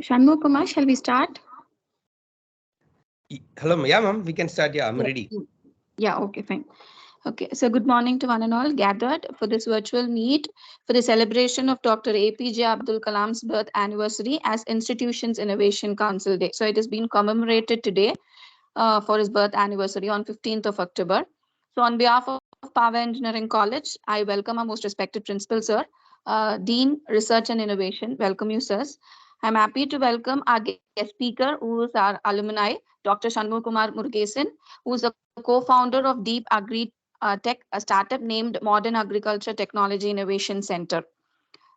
Shanmugh Kumar, shall we start? Hello, yeah, ma'am, we can start. Yeah, I'm Yeah. ready. Yeah, okay, fine. Okay, so good morning to one and all gathered for this virtual meet for the celebration of Dr. APJ Abdul Kalam's birth anniversary as Institutions Innovation Council Day. So it has been commemorated today for his birth anniversary on 15th of October. So on behalf of Paavai Engineering College, I welcome our most respected principal, sir, Dean, Research and Innovation. Welcome you, sirs. I'm happy to welcome our guest speaker, who is our alumni, Dr. Shanmugh Kumar Murugesan, who is the co-founder of Deep Agri Tech, a startup named Modern Agriculture Technology Innovation Center.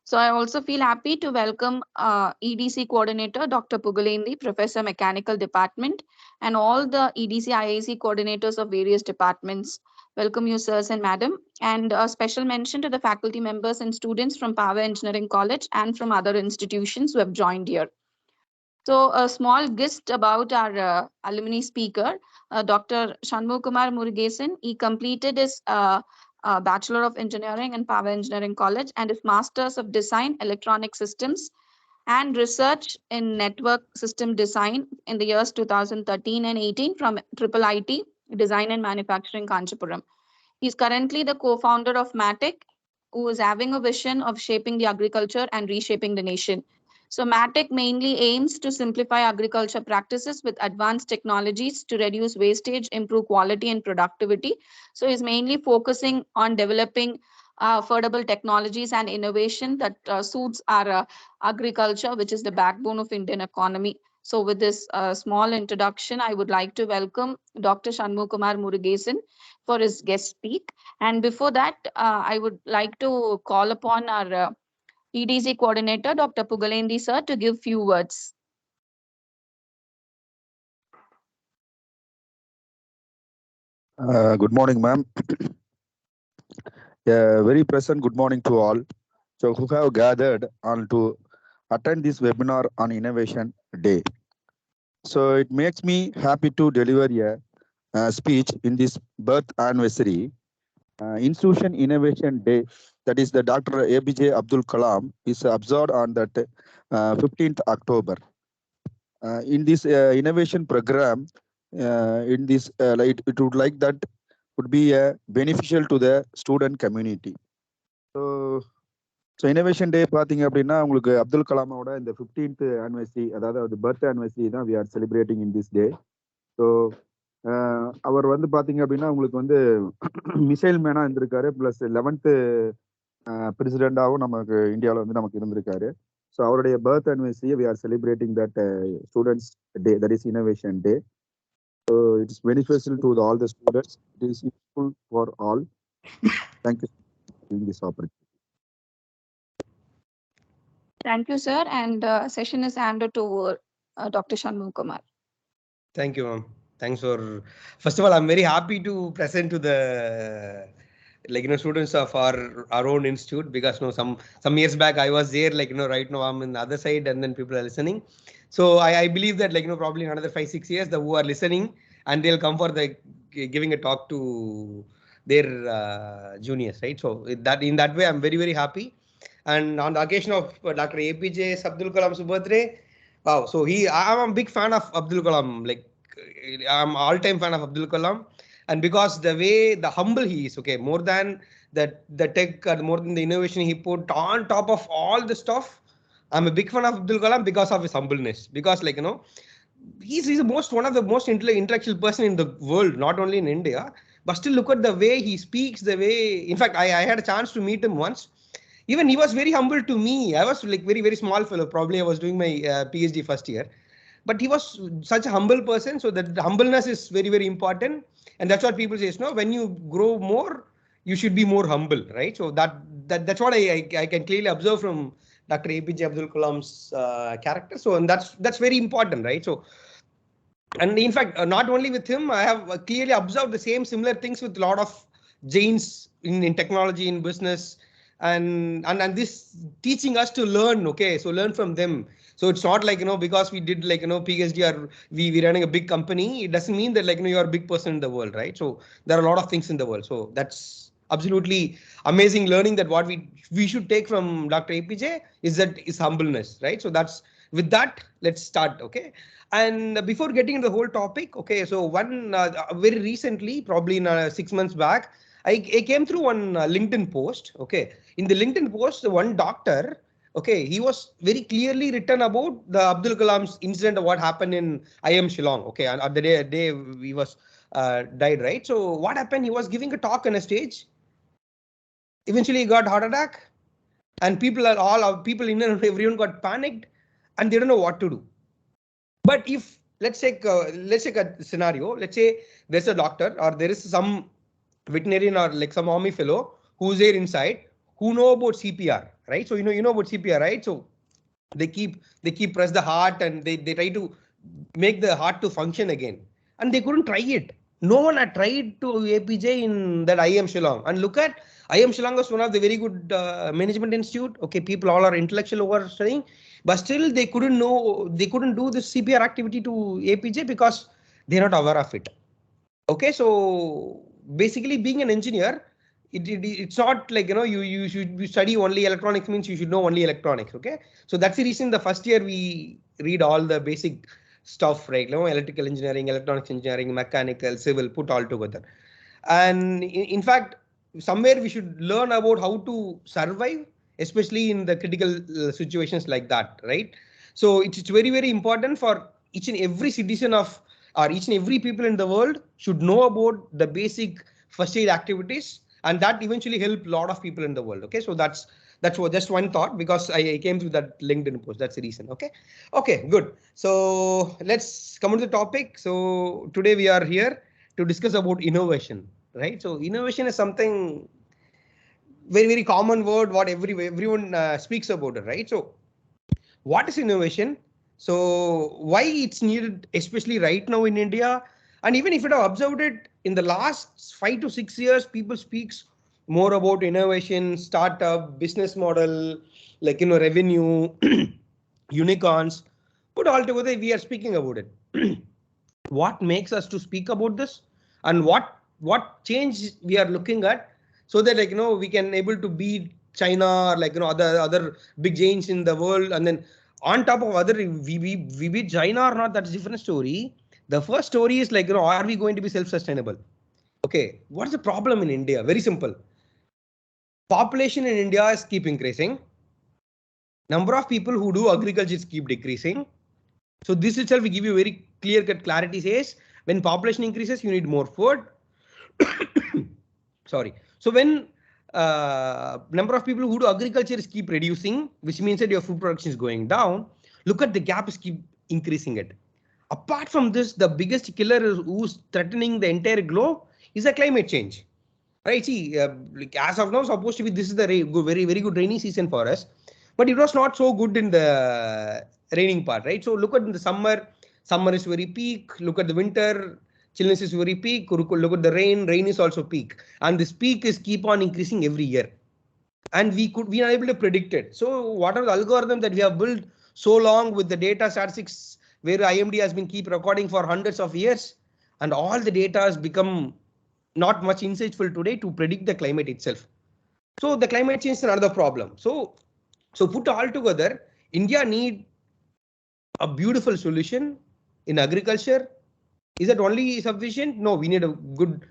So I also feel happy to welcome EDC coordinator, Dr. Pugalendi, Professor Mechanical Department, and all the EDC IIC coordinators of various departments. Welcome you, sirs and madam. And a special mention to the faculty members and students from Paavai Engineering College and from other institutions who have joined here. So a small gist about our alumni speaker, Dr. Shanmugh Kumar Murugesan. He completed his Bachelor of Engineering in Paavai Engineering College and his Masters of Design, Electronic Systems and Research in Network System Design in the years 2013 and 18 from Triple IT Design and Manufacturing, Kanchipuram. He's currently the co-founder of Matic, who is having a vision of shaping the agriculture and reshaping the nation. So Matic mainly aims to simplify agriculture practices with advanced technologies to reduce wastage, improve quality and productivity. So he's mainly focusing on developing affordable technologies and innovation that suits our agriculture, which is the backbone of Indian economy. So with this small introduction, I would like to welcome Dr. Shanmugh Kumar Murugesan for his guest speak. And before that, I would like to call upon our EDC coordinator, Dr. Pugalendi sir, to give few words. Good morning, ma'am. Very present good morning to all. So who have gathered on to attend this webinar on Innovation Day. So it makes me happy to deliver a speech in this birth anniversary. Institution Innovation Day, that is the Dr. APJ Abdul Kalam, is observed on that 15th October. In this innovation program, in this it would like that would be beneficial to the student community. So innovation day பார்த்தீங்க அப்படின்னா உங்களுக்கு அப்துல் கலாமோட இந்த 15th anniversary, அதாவது birth anniversary தான் we are celebrating in this day. So அவர் வந்து பார்த்தீங்க அப்படின்னா உங்களுக்கு வந்து மிசைல் மேனாக இருந்திருக்காரு, ப்ளஸ் 11th பிரசிடெண்டாகவும் நமக்கு இந்தியாவில் வந்து நமக்கு இருந்திருக்காரு. ஸோ அவருடைய birth anniversary we are celebrating that students day, that is innovation day. So it's beneficial to all the students, it is useful for all. Thank you for this opportunity. Thank you, sir. And session is handed to Dr. Shanmugh Kumar. Thank you, ma'am. Thanks for. First of all, I'm very happy to present to the students of our own institute, because some years back I was there, right now I'm in the other side and then people are listening. So I believe that probably in another 5-6 years the who are listening and they'll come for the giving a talk to their juniors, right? So in that way I'm very, very happy. And on the occasion of Dr. APJ Abdul Kalam's birthday, wow, so I'm a big fan of Abdul Kalam. I'm all-time fan of Abdul Kalam, and because the way the humble he is, okay, more than the tech or more than the innovation he put on top of all the stuff, I'm a big fan of Abdul Kalam because of his humbleness. Because he's one of the most intellectual person in the world, not only in India, but still look at the way he speaks, the way. In fact, I had a chance to meet him once. Even he was very humble to me. I was very, very small fellow. Probably I was doing my PhD first year. But he was such a humble person. So that humbleness is very, very important. And that's what people say, no, when you grow more, you should be more humble, right? So that's what I can clearly observe from Dr. APJ Abdul Kalam's character. So and that's very important, right? So, and in fact, not only with him, I have clearly observed the similar things with a lot of Jains in technology, in business. And this teaching us to learn, okay, so learn from them. So it's not because we did PhD or we running a big company, it doesn't mean that you're a big person in the world, right? So there are a lot of things in the world. So that's absolutely amazing learning, that what we should take from Dr. APJ is that is humbleness, right? So with that, let's start. Okay. And before getting into the whole topic, okay, so one very recently, probably in 6 months back, I came through one LinkedIn post. Okay. In the LinkedIn post, one doctor, okay, he was very clearly written about the Abdul Kalam's incident of what happened in IIM Shillong. Okay. And at the day he was died, right? So what happened? He was giving a talk on a stage. Eventually he got heart attack, and people in everyone got panicked and they don't know what to do. But if let's take a scenario. Let's say there's a doctor or there is some veterinarian or like some army fellow who's there inside who know about CPR, right? So you know about CPR, right? So they keep press the heart and they try to make the heart to function again, and they couldn't try it. No one had tried to APJ in that IIM Shillong. And look at IIM Shillong was one of the very good management institute. Okay, people all are intellectual over studying, but still they couldn't do this CPR activity to APJ because they're not aware of it. Okay, so basically being an engineer, it's not like you should study only electronics means you should know only electronics. Okay, so that's the reason the first year we read all the basic stuff, right? Electrical engineering, electronics engineering, mechanical, civil, put all together. And in fact, somewhere we should learn about how to survive, especially in the critical situations like that, right? So it's very, very important for each and every citizen of, or each and every people in the world should know about the basic first aid activities, and that eventually help a lot of people in the world. Okay, so that's what, just one thought, because I came through that LinkedIn post. That's the reason. Okay, good. So let's come on to the topic. So today we are here to discuss about innovation, right? So innovation is something very, very common word, what everyone speaks about it, right? So what is innovation? So why it's needed, especially right now in India? And even if you have observed it in the last 5 to 6 years, people speaks more about innovation, startup, business model, like, revenue, unicorns. Put all together, we are speaking about it. What makes us to speak about this, and what change we are looking at, so that we can able to beat China, or other big giants in the world. And then on top of other, we beat China or not, that's a different story. The first story is are we going to be self-sustainable? Okay, what's the problem in India? Very simple. Population in India is keep increasing. Number of people who do agriculture is keep decreasing. So this itself will give you very clear-cut clarity. Says when population increases, you need more food. Sorry. So when number of people who do agriculture is keep reducing, which means that your food production is going down. Look at the gap is keep increasing it. Apart from this, the biggest killer who's threatening the entire globe is the climate change. Right? See, like as of now, supposed to be this is the very, very good rainy season for us, but it was not so good in the raining part, right? So look at the summer is very peak. Look at the winter, chillness is very peak. Look at the rain is also peak, and this peak is keep on increasing every year, and we are able to predict it. So what are the algorithms that we have built so long with the data statistics, where IMD has been keep recording for hundreds of years, and all the data has become not much insightful today to predict the climate itself. So the climate change is another problem. So put all together, India need a beautiful solution in agriculture. Is that only sufficient? No, we need a good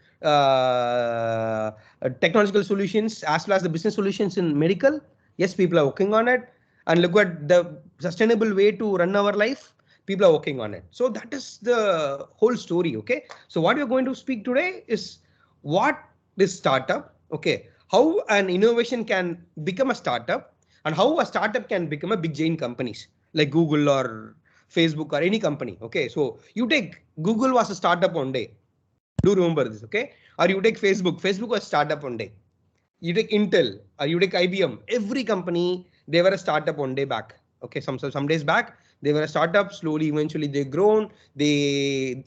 technological solutions as well as the business solutions in medical. Yes, people are working on it. And look at the sustainable way to run our life. People are working on it. So that is the whole story. Okay. So what we're going to speak today is what is startup. Okay. How an innovation can become a startup, and how a startup can become a big giant companies like Google or Facebook or any company. Okay. So you take Google was a startup one day. Do remember this. Okay. Or you take Facebook. Facebook was a startup one day. You take Intel or you take IBM. Every company, they were a startup one day back. Okay. Some days back, they were a startup. Slowly, eventually they grown. They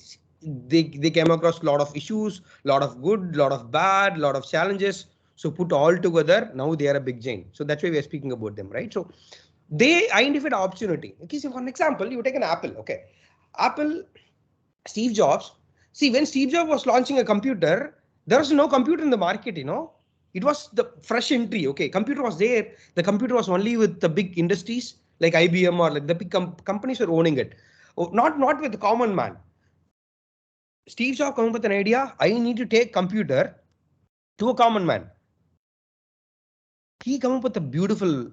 came across a lot of issues, lot of good, lot of bad, lot of challenges. So put all together, now they are a big giant. So that's why we are speaking about them, right? So they identified opportunity. Okay, so for an example, you take an Apple. Okay, Apple, Steve Jobs. See, when Steve Jobs was launching a computer, there was no computer in the market. It was the fresh entry. Okay, computer was there. The computer was only with the big industries. like IBM or like the big companies are owning it. Not with the common man. Steve Jobs come up with an idea. I need to take computer to a common man. He come up with a beautiful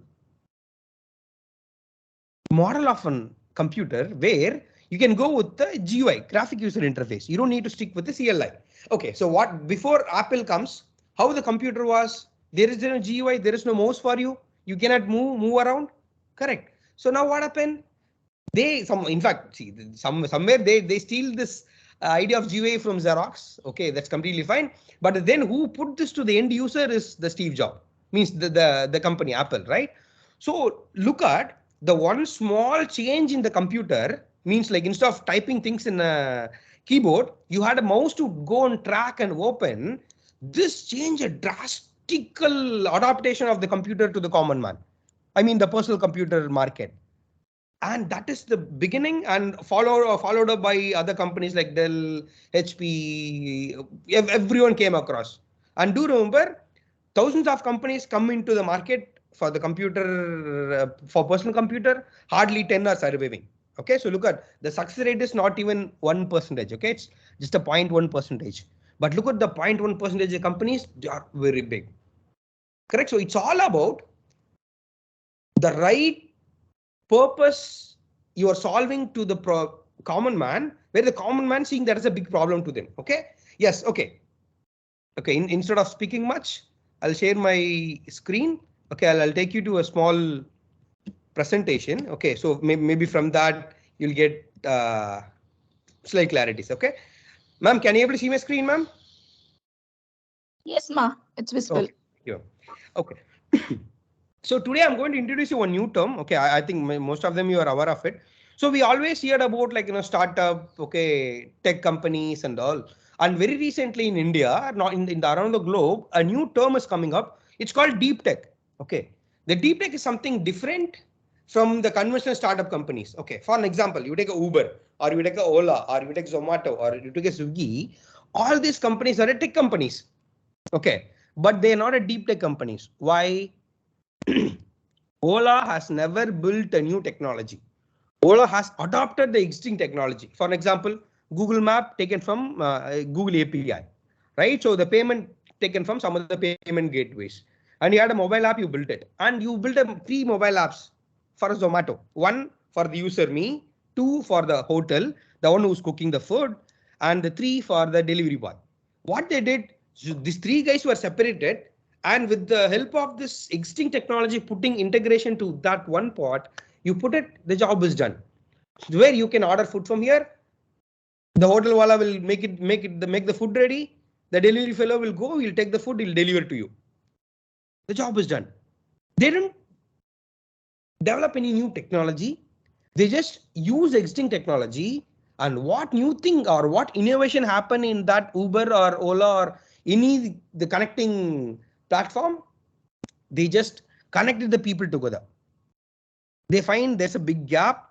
model of a computer where you can go with the GUI, graphic user interface. You don't need to stick with the CLI. Okay, so what before Apple comes, how the computer was, there is no GUI, there is no mouse for you. You cannot move around. Correct. So now what happened? In fact, see, somewhere they steal this idea of GUI from Xerox. Okay, that's completely fine. But then who put this to the end user is the Steve Jobs, means the company Apple, right? So look at the one small change in the computer, means like instead of typing things in a keyboard, you had a mouse to go and track and open. This changed a drastical adaptation of the computer to the common man. I mean the personal computer market. And that is the beginning, and followed up by other companies like Dell, HP, everyone came across. And do remember, thousands of companies come into the market for the computer, for personal computer, hardly 10 are surviving. Okay, so look at the success rate is not even 1%. Okay, it's just a 0.1%. But look at the 0.1% of companies, they are very big. Correct. So it's all about the right purpose you are solving to the common man, where the common man seeing that as a big problem to them. Okay. Yes. Okay. Okay. Instead of speaking much, I'll share my screen. Okay. I'll take you to a small presentation. Okay. So maybe from that you'll get slight clarities. Okay. Ma'am, can you able to see my screen, ma'am? Yes, ma. It's visible. Okay. Yeah. Okay. So today I'm going to introduce you a new term. Okay, I think most of them you are aware of it. So we always heard about like startup, okay, tech companies and all. And very recently in India, not in around the globe, a new term is coming up. It's called deep tech. Okay, the deep tech is something different from the conventional startup companies. Okay, for an example, you take a Uber, or you take a Ola, or you take Zomato, or you take a Swiggy. All these companies are tech companies. Okay, but they are not a deep tech companies. Why? Ola has never built a new technology. Ola has adopted the existing technology. For an example, Google Map taken from Google API, right? So the payment taken from some of the payment gateways. And you had a mobile app, you built it. And you built 3 mobile apps for Zomato. 1 for the user, me. 2 for the hotel, the one who's cooking the food. And the 3 for the delivery boy. What they did, so these 3 guys were separated. And with the help of this existing technology, putting integration to that one part, you put it, the job is done. Where you can order food from here, the hotel wala will make the food ready. The delivery fellow will go, he'll take the food, he'll deliver to you. The job is done. They didn't develop any new technology. They just use existing technology. And what new thing or what innovation happened in that Uber or Ola or the connecting platform, they just connected the people together. They find there's a big gap.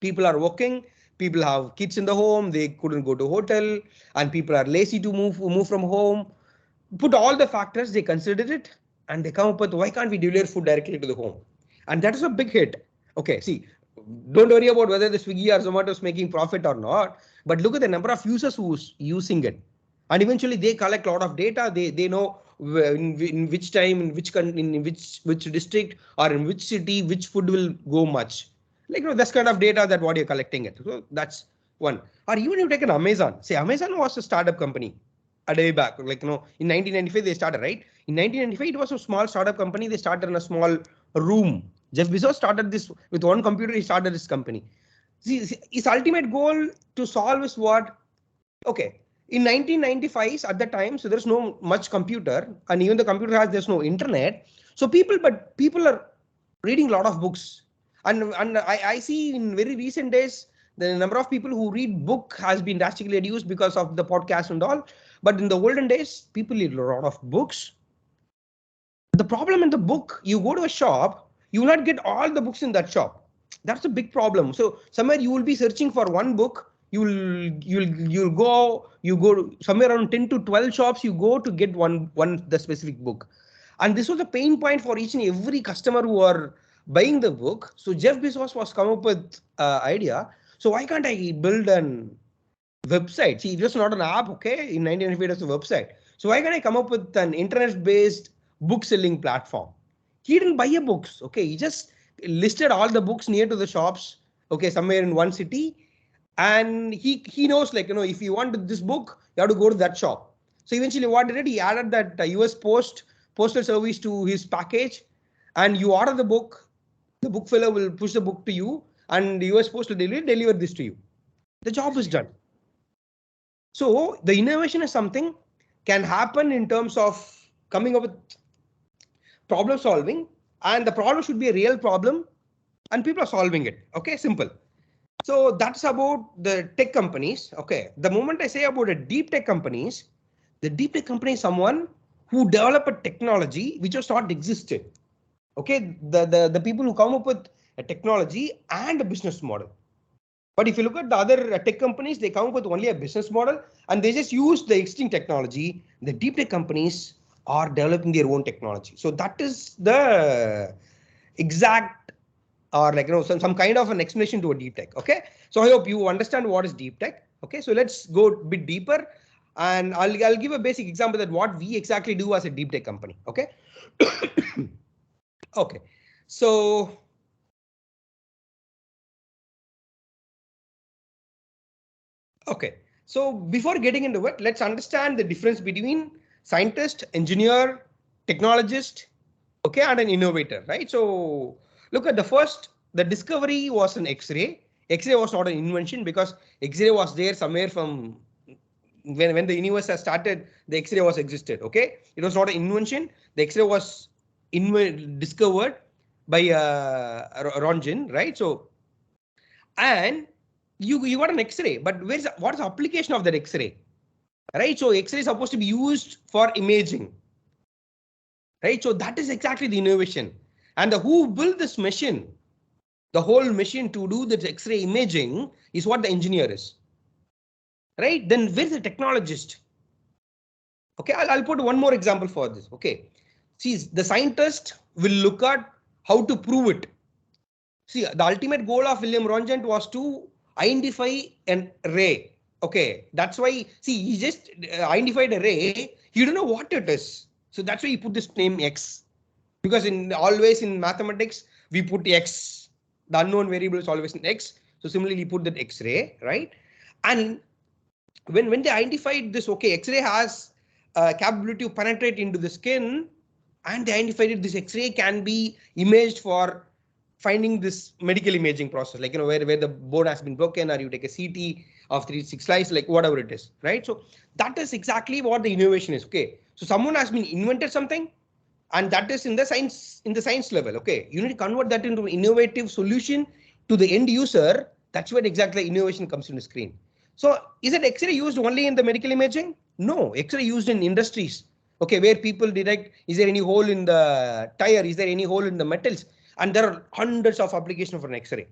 People are working. People have kids in the home. They couldn't go to hotel, and people are lazy to move from home. Put all the factors, they considered it, and they come up with why can't we deliver food directly to the home? And that is a big hit. Okay, see, don't worry about whether the Swiggy or Zomato is making profit or not, but look at the number of users who's using it. And eventually they collect a lot of data. They know in which time, in which district or in which city, which food will go much. Like that's kind of data that what you're collecting it. So that's one. Or even you take an Amazon. Say Amazon was a startup company a day back. Like in 1995 they started, right? In 1995 it was a small startup company. They started in a small room. Jeff Bezos started this with one computer. He started this company. See, his ultimate goal to solve is what? Okay. In 1995 at the time, so there's no much computer, and even the computer there's no internet. So people are reading a lot of books. And I see in very recent days, the number of people who read book has been drastically reduced because of the podcast and all. But in the olden days, people read a lot of books. The problem in the book, you go to a shop, you will not get all the books in that shop. That's a big problem. So somewhere you will be searching for one book. You'll go to somewhere around 10 to 12 shops. You go to get the specific book. And this was a pain point for each and every customer who are buying the book. So Jeff Bezos was come up with idea. So why can't I build an website? See, it was not an app, okay? In 1995, it was a website. So why can't I come up with an internet-based book selling platform? He didn't buy a books, okay? He just listed all the books near to the shops, okay, somewhere in one city. And he knows, like, if you want this book, you have to go to that shop. So eventually what did it? He added that US postal service to his package, and you order the book fellow will push the book to you, and the US postal deliver this to you. The job is done. So the innovation is something can happen in terms of coming up with problem solving, and the problem should be a real problem and people are solving it. Okay, simple. So that's about the tech companies. Okay, the moment I say about the deep tech companies, the deep tech company is someone who develop a technology which was not existed. Okay, the people who come up with a technology and a business model. But if you look at the other tech companies, they come up with only a business model and they just use the existing technology. The deep tech companies are developing their own technology. So that is the exact, or like, some kind of an explanation to a deep tech. Okay, so I hope you understand what is deep tech. Okay, so let's go a bit deeper, and I'll give a basic example that what we exactly do as a deep tech company. Okay. Okay, so okay, so before getting into it, let's understand the difference between scientist, engineer, technologist, okay, and an innovator, right? So look at the discovery was an X-ray. X-ray was not an invention because X-ray was there somewhere from when the universe has started. The X-ray was existed. Okay, it was not an invention. The X-ray was discovered by Röntgen, right? So, and you got an X-ray, but what is the application of that X-ray, right? So X-ray is supposed to be used for imaging, right? So that is exactly the innovation. And who built this machine, the whole machine to do the X-ray imaging, is what the engineer is, right? Then where's the technologist? Okay, I'll put one more example for this. Okay, see, the scientist will look at how to prove it. See, the ultimate goal of William Röntgen was to identify an ray. Okay, that's why, see, he just identified a ray. He don't know what it is. So that's why he put this name X. Because always in mathematics, we put X. The unknown variable is always an X. So similarly, he put that X-ray, right? And when they identified this, okay, X-ray has capability to penetrate into the skin, and they identified this X-ray can be imaged for finding this medical imaging process, like, where the bone has been broken, or you take a CT of 3-6 slice, like whatever it is, right? So that is exactly what the innovation is. Okay, so someone has been invented something, and that is in the science level. Okay, you need to convert that into an innovative solution to the end user. That's where exactly innovation comes in the screen. So is it X-ray used only in the medical imaging? No, X-ray used in industries. Okay, where people detect, is there any hole in the tire? Is there any hole in the metals? And there are hundreds of applications for an X-ray.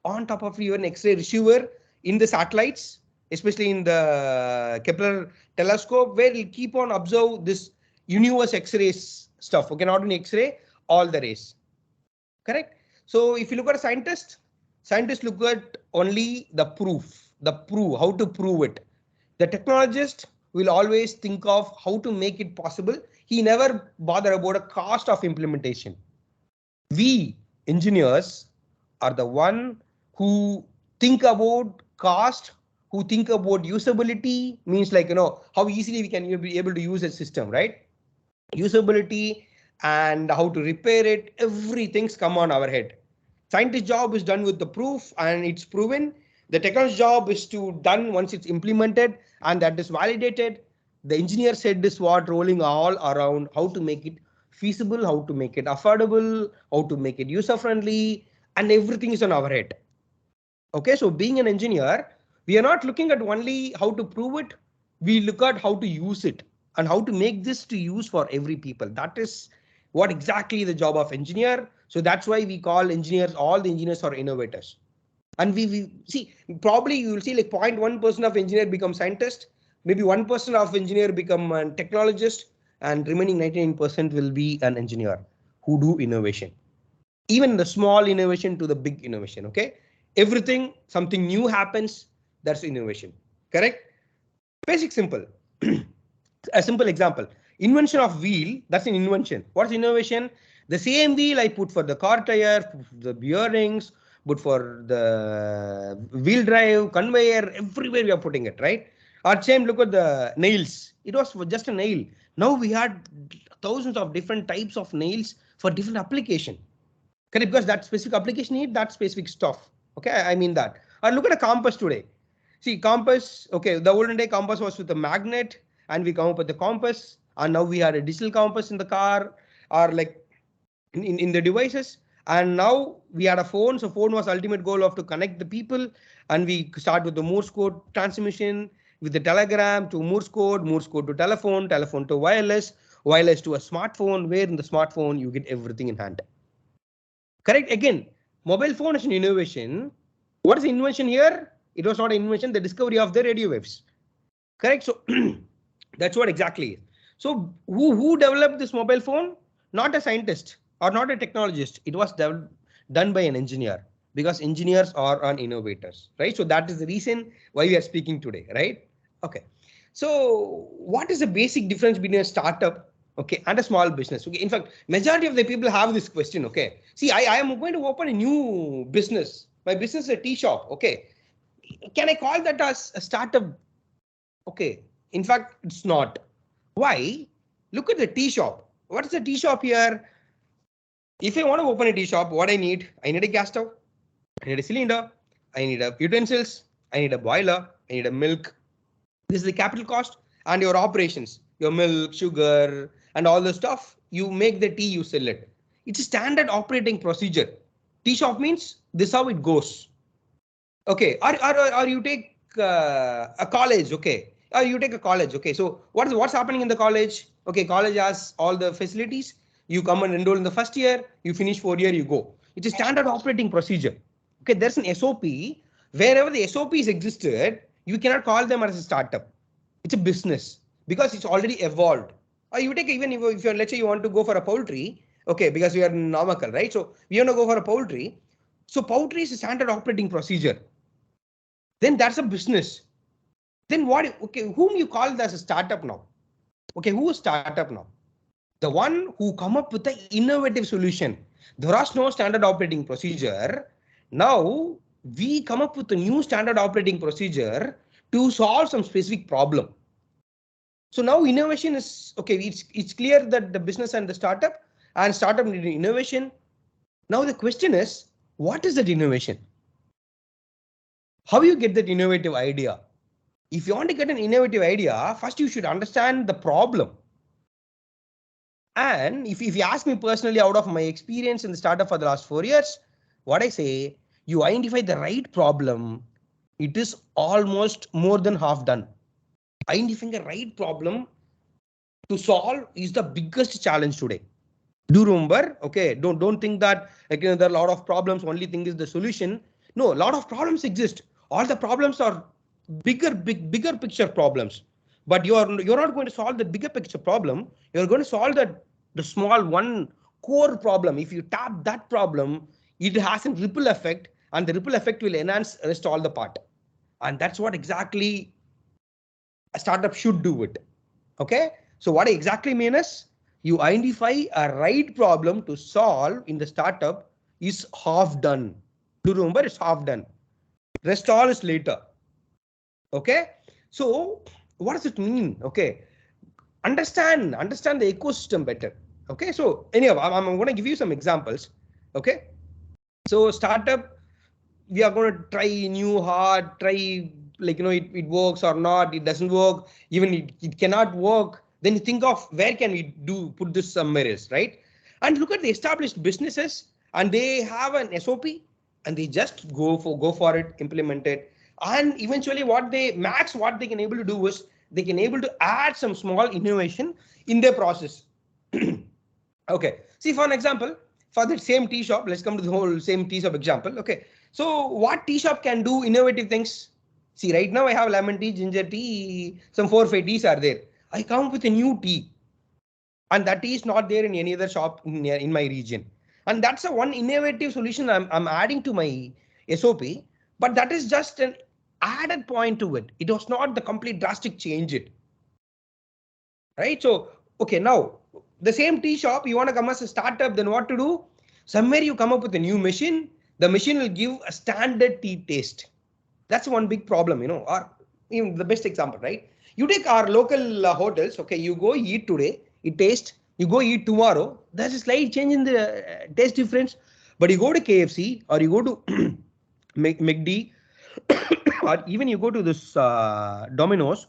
On top of your X-ray receiver in the satellites, especially in the Kepler telescope, where it'll keep on observe this universe X-rays stuff. Okay, not only X-ray, all the rays. Correct? So if you look at a scientist, scientists look at only the proof, how to prove it. The technologist will always think of how to make it possible. He never bother about a cost of implementation. We engineers are the one who think about cost, who think about usability, means like, how easily we can be able to use a system, right? Usability and how to repair it, everything's come on our head. Scientist job is done with the proof and it's proven. The technology job is to done once it's implemented and that is validated. The engineer said this what rolling all around how to make it feasible, how to make it affordable, how to make it user friendly, and everything is on our head. Okay, so being an engineer, we are not looking at only how to prove it, we look at how to use it and how to make this to use for every people. That is what exactly the job of engineer. So that's why we call engineers, all the engineers are innovators. And we see, probably you will see like 0.1% of engineer become scientist, maybe 1% of engineer become a technologist, and remaining 99% will be an engineer who do innovation. even the small innovation to the big innovation. Okay, everything, something new happens, that's innovation. Correct? Basic, simple. A simple example, invention of wheel, that's an invention. What's innovation? The same wheel I put for the car tire, the bearings, but for the wheel drive, conveyor, everywhere we are putting it, right? Or same, look at the nails. It was just a nail. Now we had thousands of different types of nails for different application. Correct? Because that specific application need that specific stuff. Okay, I mean that. Or look at a compass today. See, compass, okay, the olden day compass was with a magnet, and we come up with the compass, and now we had a digital compass in the car, or like in the devices. And now we had a phone. So phone was ultimate goal of to connect the people, and we start with the Morse code transmission, with the telegram to Morse code to telephone, telephone to wireless, wireless to a smartphone, where in the smartphone you get everything in hand. Correct? Again, mobile phone is an innovation. What is the invention here? It was not an invention, the discovery of the radio waves. Correct? So that's what exactly is. So who developed this mobile phone? Not a scientist or not a technologist. It was done by an engineer, because engineers are on innovators, right? So that is the reason why we are speaking today, right? Okay. So what is the basic difference between a startup, okay, and a small business? Okay. In fact, majority of the people have this question. Okay. See, I am going to open a new business. My business is a tea shop. Okay. Can I call that as a startup? Okay. In fact, it's not. Why? Look at the tea shop. What is the tea shop here? If I want to open a tea shop, what I need a gas stove, I need a cylinder, I need a utensils, I need a boiler, I need a milk. This is the capital cost, and your operations, your milk, sugar, and all the stuff. You make the tea, you sell it. It's a standard operating procedure. Tea shop means this is how it goes. Okay, or you take a college, okay. Or you take a college, okay. So what's happening in the college? Okay, college has all the facilities. You come and enroll in the first year, you finish 4 year, you go. It's a standard operating procedure. Okay, there's an SOP. Wherever the SOPs existed, you cannot call them as a startup. It's a business, because it's already evolved. Or you take, even if you're, let's say you want to go for a poultry, okay, because we are normal, right? So we want to go for a poultry. So poultry is a standard operating procedure. Then that's a business. Then what? Okay, whom you call as a startup now? Okay, who is startup now? The one who come up with the innovative solution. There is no standard operating procedure. Now we come up with a new standard operating procedure to solve some specific problem. So now innovation is okay. It's clear that the business and the startup need innovation. Now the question is, what is that innovation? How you get that innovative idea? If you want to get an innovative idea, first you should understand the problem. And if you ask me personally, out of my experience in the startup for the last 4 years, what I say, you identify the right problem, it is almost more than half done. Identifying the right problem to solve is the biggest challenge today. Do remember, okay, don't think that, like, there are a lot of problems, only thing is the solution. No, a lot of problems exist. All the problems are bigger picture problems, but you're not going to solve the bigger picture problem. You're going to solve the small one core problem. If you tap that problem, it has a ripple effect, and the ripple effect will enhance rest all the part. And that's what exactly a startup should do it. Okay, so what I exactly mean is, you identify a right problem to solve in the startup is half done. Do remember, it's half done. Rest all is later. Okay, so what does it mean? Okay, understand the ecosystem better. Okay, so anyhow, I'm going to give you some examples. Okay, so startup, we are going to try new hard, try, like, it works or not, it doesn't work, even it cannot work. Then you think of where can we put this somewhere else, right? And look at the established businesses, and they have an SOP, and they just go for it, implement it, and eventually what they can able to do is they can able to add some small innovation in their process. Okay, see, for an example, for the same tea shop, let's come to the whole same tea shop example. Okay, so what tea shop can do innovative things? See, right now I have lemon tea, ginger tea, some 4 or 5 teas are there. I come up with a new tea, and that tea is not there in any other shop in my region. And that's a one innovative solution I'm adding to my SOP, but that is just an added point to it. It was not the complete drastic change it. Right? So, okay, now the same tea shop, you want to come as a startup, then what to do? Somewhere you come up with a new machine, the machine will give a standard tea taste. That's one big problem, you know, or even the best example, right? You take our local hotels, okay, you go eat today, it tastes, you go eat tomorrow, there's a slight change in the taste difference. But you go to KFC or you go to McD or even you go to this Domino's,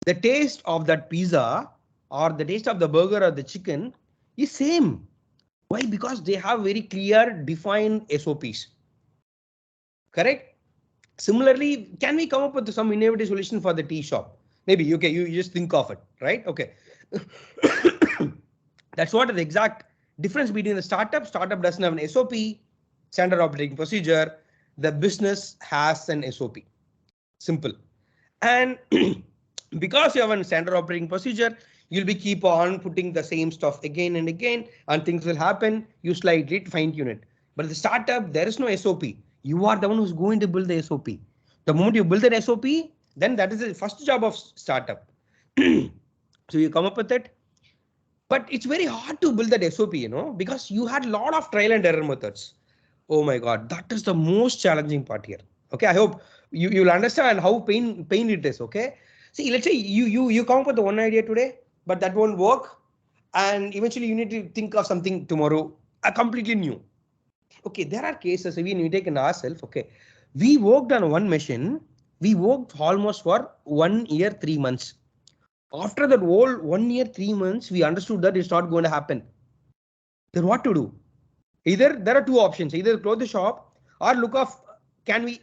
the taste of that pizza or the taste of the burger or the chicken is same. Why? Because they have very clear defined SOPs. Correct? Similarly, can we come up with some innovative solution for the tea shop? Maybe, okay, you just think of it, right? Okay. That's what the exact difference between the startup. Startup doesn't have an SOP, standard operating procedure. The business has an SOP. Simple. And because you have a standard operating procedure, you'll be keep on putting the same stuff again and again, and things will happen. You slightly fine tune it. But the startup, there is no SOP. You are the one who's going to build the SOP. The moment you build that SOP, then that is the first job of startup. So you come up with it. But it's very hard to build that SOP, you know, because you had a lot of trial and error methods. Oh my God, that is the most challenging part here. Okay, I hope you'll understand how pain it is. Okay, see, let's say you come up with the one idea today, but that won't work, and eventually you need to think of something tomorrow, a completely new. Okay, there are cases when we take in ourselves. Okay, we worked on one machine. We worked almost for 1 year, 3 months. After that whole 1 year, 3 months, we understood that it's not going to happen. Then what to do? Either there are two options: either close the shop or look of can we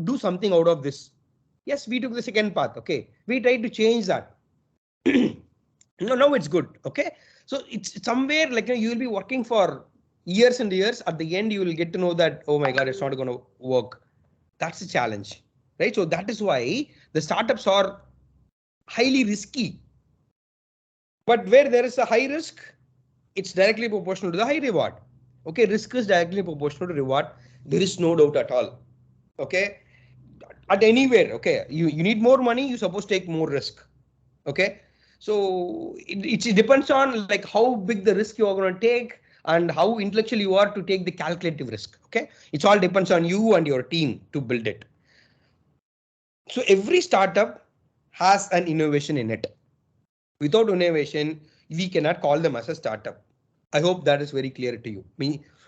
do something out of this. Yes, we took the second path. Okay, we tried to change that. No, it's good. Okay, so it's somewhere like you will be working for years and years. At the end, you will get to know that, oh my God, it's not going to work. That's the challenge, right? So that is why the startups are highly risky. But where there is a high risk, it's directly proportional to the high reward. Okay, risk is directly proportional to reward. There is no doubt at all. Okay, at anywhere. Okay, you need more money, you supposed to take more risk. Okay, so it depends on like how big the risk you are going to take and how intellectual you are to take the calculative risk. Okay, it's all depends on you and your team to build it. So every startup has an innovation in it. Without innovation, we cannot call them as a startup. I hope that is very clear to you.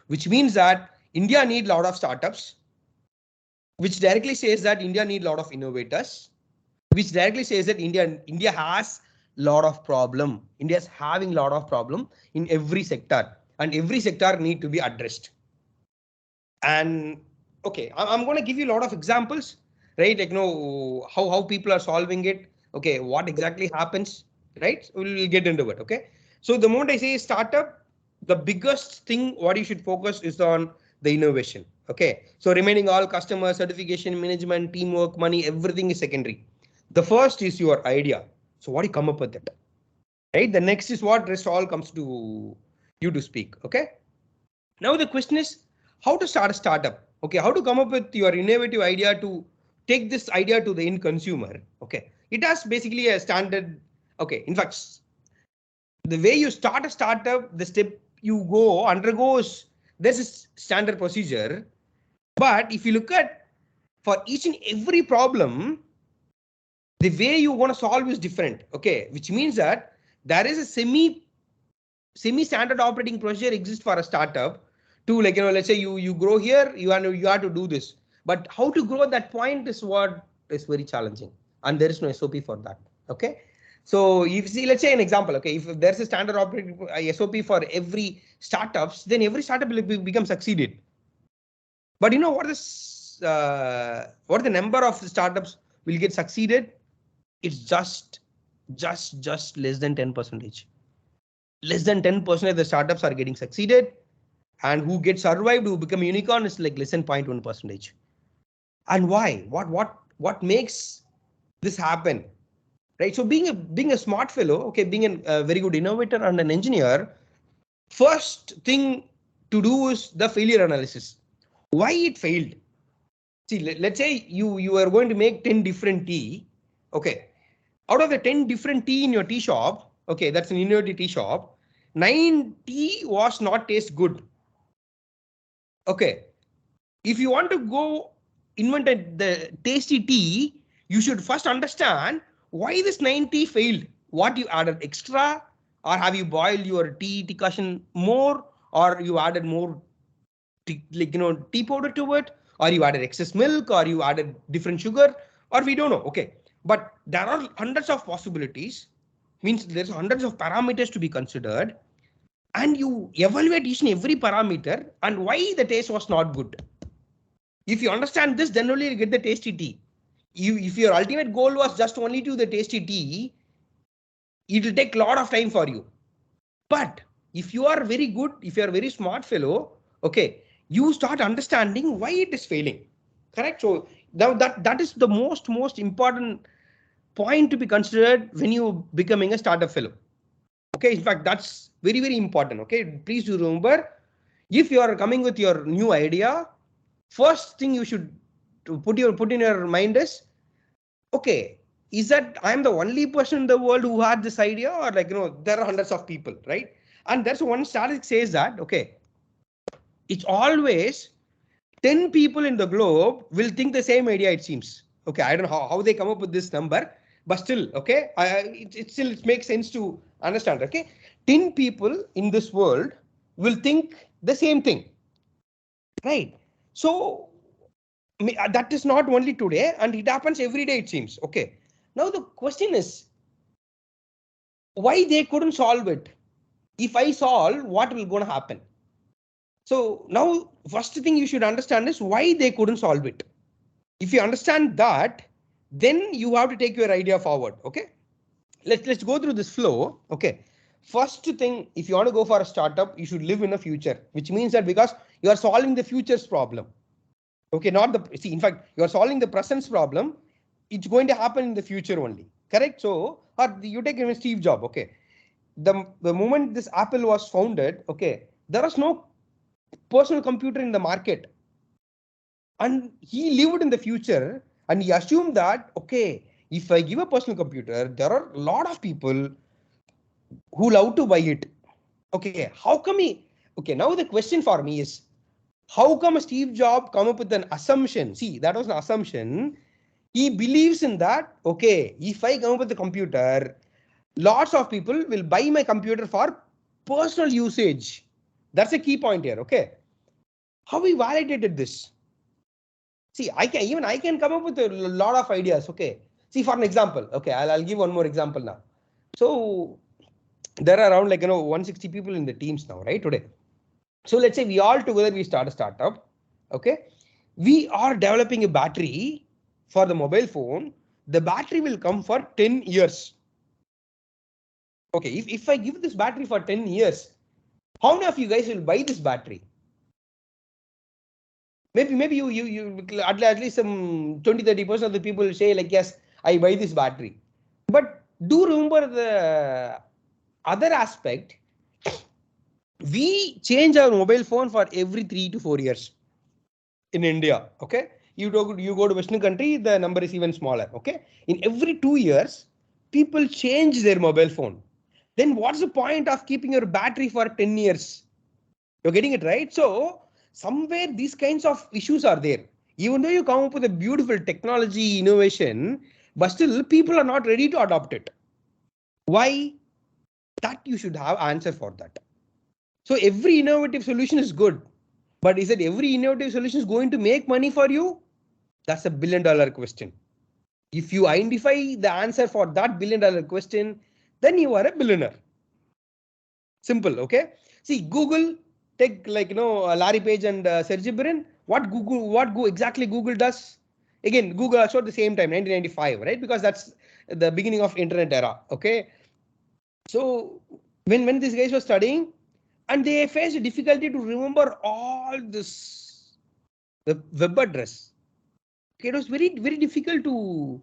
Which means that India needs a lot of startups, which directly says that India needs a lot of innovators, which directly says that India has a lot of problem. India is having a lot of problem in every sector, and every sector need to be addressed. And okay, I'm going to give you a lot of examples, right? Like, how people are solving it. Okay, what exactly happens, right? We'll get into it. Okay, so the moment I say startup, the biggest thing what you should focus is on the innovation. Okay, so remaining all customer certification, management, teamwork, money, everything is secondary. The first is your idea. So what do you come up with it, right? The next is what rest all comes to you to speak. Okay, now the question is how to start a startup. Okay, how to come up with your innovative idea to take this idea to the end consumer. Okay, it has basically a standard. Okay, in fact, the way you start a startup, the step you go undergoes, there's a standard procedure. But if you look at for each and every problem, the way you want to solve is different. Okay, which means that there is a semi-standard operating procedure exists for a startup to, like, let's say you grow here, you have to do this. But how to grow at that point is what is very challenging, and there is no SOP for that. Okay, so if you see, let's say an example. Okay, if there's a standard operating SOP for every startups, then every startup will become succeeded. But you know what is what the number of startups will get succeeded? It's just less than 10%. Less than 10% of the startups are getting succeeded, and who get survived, who become unicorn, is like less than 0.1%. And why? What makes this happen? Right. So being a smart fellow, okay, being a very good innovator and an engineer, first thing to do is the failure analysis. Why it failed? See, let's say you are going to make 10 different tea. Okay. Out of the 10 different tea in your tea shop, okay, that's an innovative tea shop, 9 tea was not taste good. Okay. If you want to go invent the tasty tea, you should first understand why this 9 tea failed. What you added extra, or have you boiled your tea decoction more, or you added more tea powder to it, or you added excess milk, or you added different sugar, or we don't know. Okay, but there are hundreds of possibilities, means there's hundreds of parameters to be considered, and you evaluate each and every parameter and why the taste was not good. If you understand this, then only you get the tasty tea. If your ultimate goal was just only to the tasty tea, it will take a lot of time for you. But if you are very good, if you are a very smart fellow, okay, you start understanding why it is failing. Correct? So now that is the most important point to be considered when you becoming a startup fellow. Okay, in fact, that's very important. Okay, please do remember, if you are coming with your new idea, first thing you should put in your mind is, okay, is that I'm the only person in the world who had this idea, or there are hundreds of people, right? And there's one statistic says that, okay, it's always 10 people in the globe will think the same idea, it seems. Okay, I don't know how they come up with this number, but still, okay, it makes sense to understand. Okay, 10 people in this world will think the same thing, right? So that is not only today, and it happens every day, it seems. Okay, now the question is, why they couldn't solve it? If I solve, what will going to happen? So now, first thing you should understand is why they couldn't solve it. If you understand that, then you have to take your idea forward. Okay, let's go through this flow. Okay, first thing, if you want to go for a startup, you should live in a future, which means that because you are solving the future's problem. Okay, not the, see, in fact, you are solving the present's problem. It's going to happen in the future only. Correct? So, or you take even Steve Jobs. Okay, the moment this Apple was founded, okay, there was no personal computer in the market, and he lived in the future, and he assumed that, okay, if I give a personal computer, there are a lot of people who love to buy it. Okay, how come he, okay, now the question for me is, how come Steve Jobs come up with an assumption? See, that was an assumption. He believes in that, okay, if I come up with a computer, lots of people will buy my computer for personal usage. That's a key point here. Okay, how we validated this? See, I can come up with a lot of ideas. Okay, see, for an example, okay, I'll give one more example now. So there are around 160 people in the teams now, right, today. So let's say we all together, we start a startup. Okay, we are developing a battery for the mobile phone. The battery will come for 10 years. Okay, if I give this battery for 10 years, how many of you guys will buy this battery? Maybe you at least some 20-30% of the people will say like, yes, I buy this battery. But do remember the other aspect. We change our mobile phone for every 3 to 4 years in India. Okay, you go to Western country, the number is even smaller. Okay, in every 2 years, people change their mobile phone. Then what's the point of keeping your battery for 10 years? You're getting it, right? So somewhere these kinds of issues are there. Even though you come up with a beautiful technology innovation, but still people are not ready to adopt it. Why? That you should have answer for that. So every innovative solution is good, but is it every innovative solution is going to make money for you? That's a $1 billion question. If you identify the answer for that $1 billion question, then you are a billionaire. Simple. Okay. See, Google, take Larry Page and Sergey Brin. What exactly Google does? Again, Google also at the same time, 1995, right? Because that's the beginning of internet era. Okay. So when these guys were studying, and they faced a difficulty to remember all this, the web address. Okay, it was very difficult to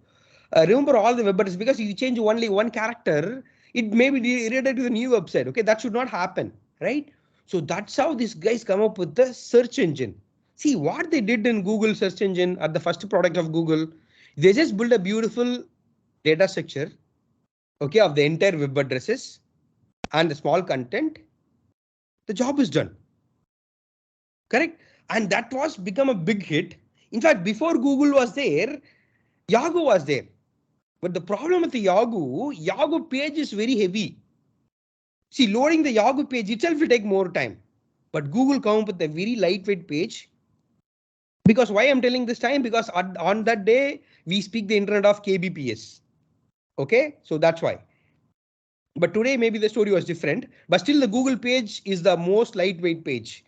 remember all the web address, because you change only one character, it may be redirected to the new website. Okay, that should not happen, right? So that's how these guys come up with the search engine. See what they did in Google search engine at the first product of Google. They just built a beautiful data structure, okay, of the entire web addresses and the small content. The job is done. Correct? And that was become a big hit. In fact, before Google was there, Yahoo was there. But the problem with the Yahoo page is very heavy. See, loading the Yahoo page itself will take more time. But Google come up with a very lightweight page. Because why I'm telling this time? Because on that day, we speak the internet of kbps. Okay, so that's why. But today, maybe the story was different. But still, the Google page is the most lightweight page.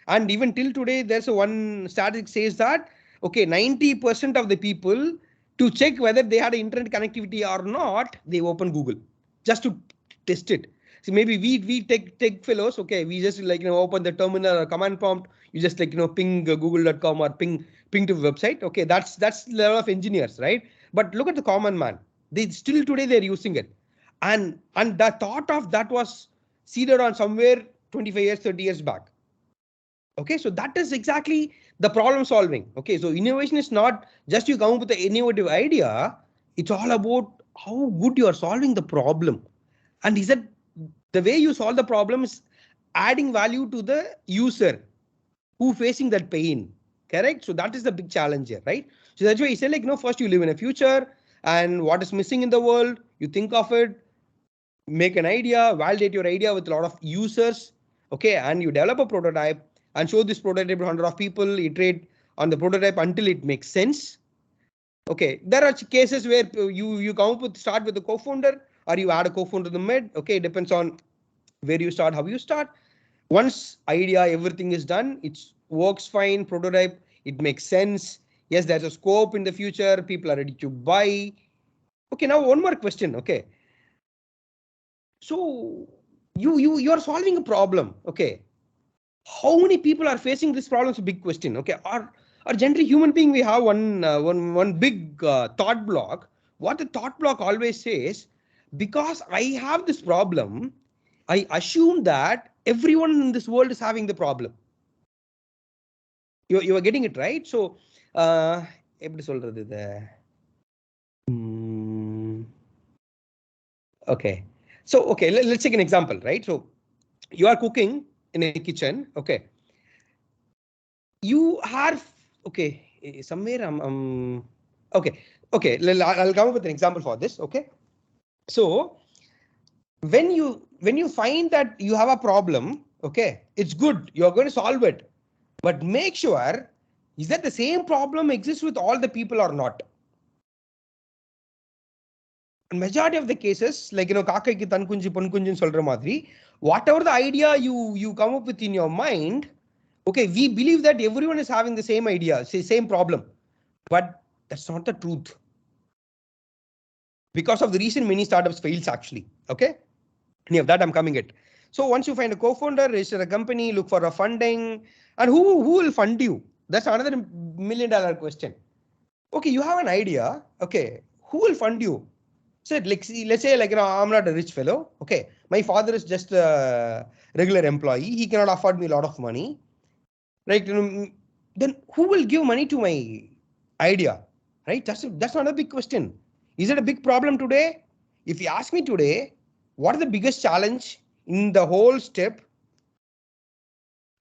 And even till today, there's a one statistic says that, okay, 90% of the people to check whether they had internet connectivity or not, they open Google just to test it. So maybe we tech fellows, okay, we just like, open the terminal or command prompt. You just like, ping google.com or ping to the website. Okay, that's the level of engineers, right? But look at the common man. They still today they're using it. And the thought of that was seeded on somewhere 25 years, 30 years back. Okay, so that is exactly the problem solving. Okay, so innovation is not just you come up with an innovative idea. It's all about how good you are solving the problem. And is that the way you solve the problem is adding value to the user who facing that pain. Correct? So that is the big challenge here, right? So that's why he said, like, first you live in a future and what is missing in the world, you think of it, make an idea, validate your idea with a lot of users. Okay, and you develop a prototype and show this prototype to 100 of people, iterate on the prototype until it makes sense. Okay, there are cases where you come up with start with the co-founder or you add a co-founder to the mid. Okay, it depends on where you start, how you start. Once idea, everything is done, it works fine, prototype, it makes sense. Yes, there's a scope in the future, people are ready to buy. Okay, now one more question. Okay, so you are solving a problem. Okay, how many people are facing this problem is a big question. Okay, or generally human being, we have one big thought block. What the thought block always says, because I have this problem, I assume that everyone in this world is having the problem. You are getting it, right? So எப்படி சொல்றது இத? Okay, so okay, let's take an example, right? So you are cooking in a kitchen. Okay, you are okay somewhere okay I'll come up with an example for this. Okay, so when you find that you have a problem, okay, it's good, you're going to solve it, but make sure, is that the same problem exists with all the people or not? In majority of the cases, like காக்கைக்கு தன் குஞ்சு பொன் குஞ்சுன்னு சொல்ற மாதிரி, whatever the idea you come up with in your mind, okay, we believe that everyone is having the same idea, same problem, but that's not the truth. Because of the reason many startups fails actually. Okay, any of that I'm coming at. So once you find a co-founder, register a company, look for a funding, and who will fund you? That's another $1 million question. Okay, you have an idea. Okay, who will fund you? So let's say like I'm not a rich fellow. Okay, my father is just a regular employee. He cannot afford me a lot of money. Right? Then who will give money to my idea? Right? That's not a big question. Is it a big problem today? If you ask me today, what is the biggest challenge in the whole step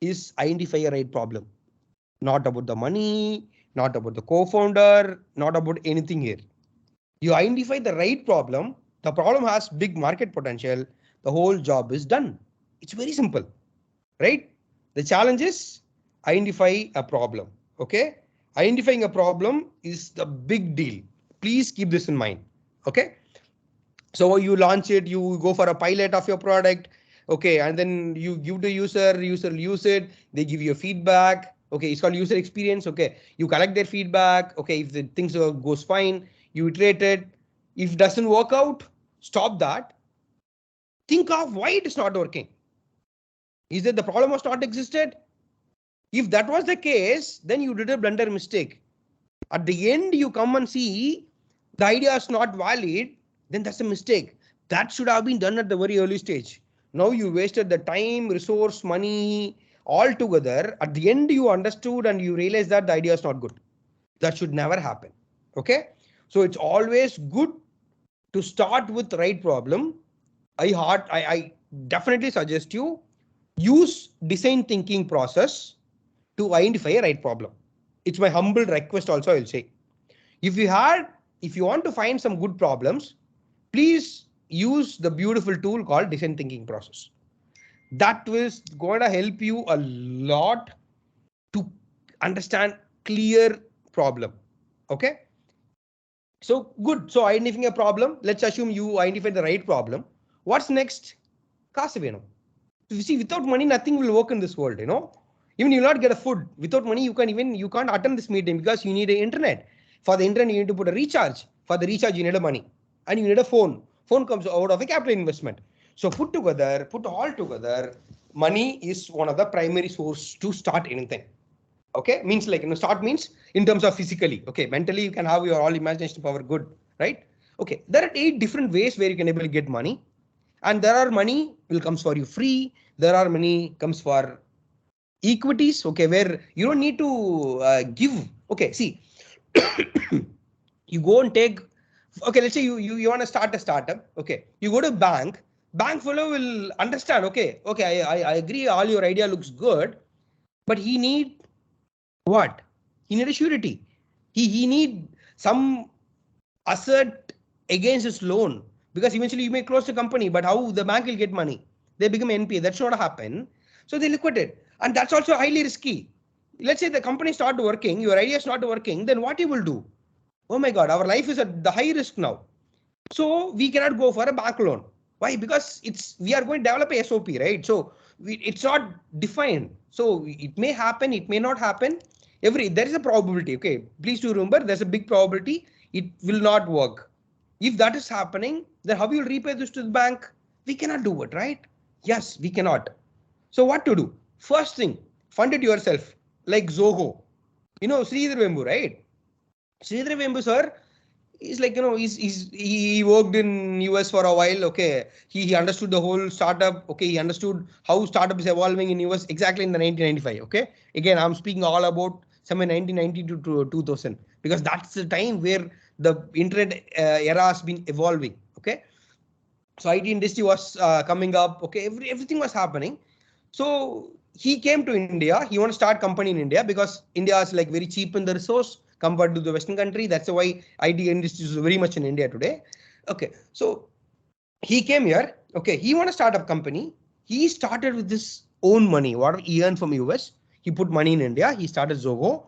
is identify a right problem. Not about the money, not about the co-founder, not about anything here. You identify the right problem, the problem has big market potential, the whole job is done. It's very simple, right? The challenge is identify a problem. Okay, identifying a problem is the big deal. Please keep this in mind. Okay, so you launch it, you go for a pilot of your product. Okay, and then you give the user will use it, they give you a feedback. Okay, it's called user experience. Okay, you collect their feedback. Okay, if the things goes fine, you iterate it. If it doesn't work out, stop that. Think of why it is not working. Is that the problem has not existed? If that was the case, then you did a blunder mistake. At the end, you come and see the idea is not valid, then that's a mistake. That should have been done at the very early stage. Now you wasted the time, resource, money, all together. At the end, you understood and you realized that the idea is not good. That should never happen. Okay. So it's always good to start with the right problem. I definitely suggest you use design thinking process to identify a right problem. It's my humble request also, I'll say. If you want to find some good problems, please use the beautiful tool called design thinking process. That is going to help you a lot to understand clear problem. Okay. So good. So identifying a problem, let's assume you identified the right problem. What's next? Kasu venum. You see, without money, nothing will work in this world, Even you will not get a food. Without money, you can't attend this meeting because you need an internet. For the internet, you need to put a recharge. For the recharge, you need a money. And you need a phone. Phone comes out of a capital investment. So put all together, money is one of the primary source to start anything. Okay, means like start means in terms of physically. Okay, mentally you can have your all imagination power good, right? Okay, there are 8 different ways where you can able to get money, and there are money will comes for you free. There are money comes for equities. Okay, where you don't need to give. Okay, see, you go and take. Okay, let's say you want to start a startup. Okay, you go to bank. Bank fellow will understand. Okay, I agree. All your idea looks good, but he need what? He need a surety. He need some asset against his loan, because eventually you may close the company, but how the bank will get money? They become NPA. That's not happen. So they liquidate, and that's also highly risky. Let's say the company start working, your idea is not working, then what you will do? Oh my God, our life is at the high risk now. So we cannot go for a bank loan. Why? Because we are going to develop a SOP, right? So it's not defined. So it may happen, it may not happen. There is a probability. Okay, please do remember there's a big probability it will not work. If that is happening, then how you will repay this to the bank? We cannot do it, right? Yes, we cannot. So what to do? First thing, fund it yourself, like Zoho. Sridhar Vembu, right? Sridhar Vembu, sir, he's like, he worked in US for a while. Okay. He understood the whole startup. Okay. He understood how startup is evolving in US exactly in the 1995. Okay. Again, I'm speaking all about somewhere 1990 to 2000, because that's the time where the internet era has been evolving. Okay. So IT industry was coming up. Okay. Everything was happening. So he came to India. He want to start company in India because India is like very cheap in the resource compared to the Western country. That's why IT industry is very much in India today. Okay, so he came here. Okay, he want to start up company. He started with his own money. What he earned from US, he put money in India. He started Zoho,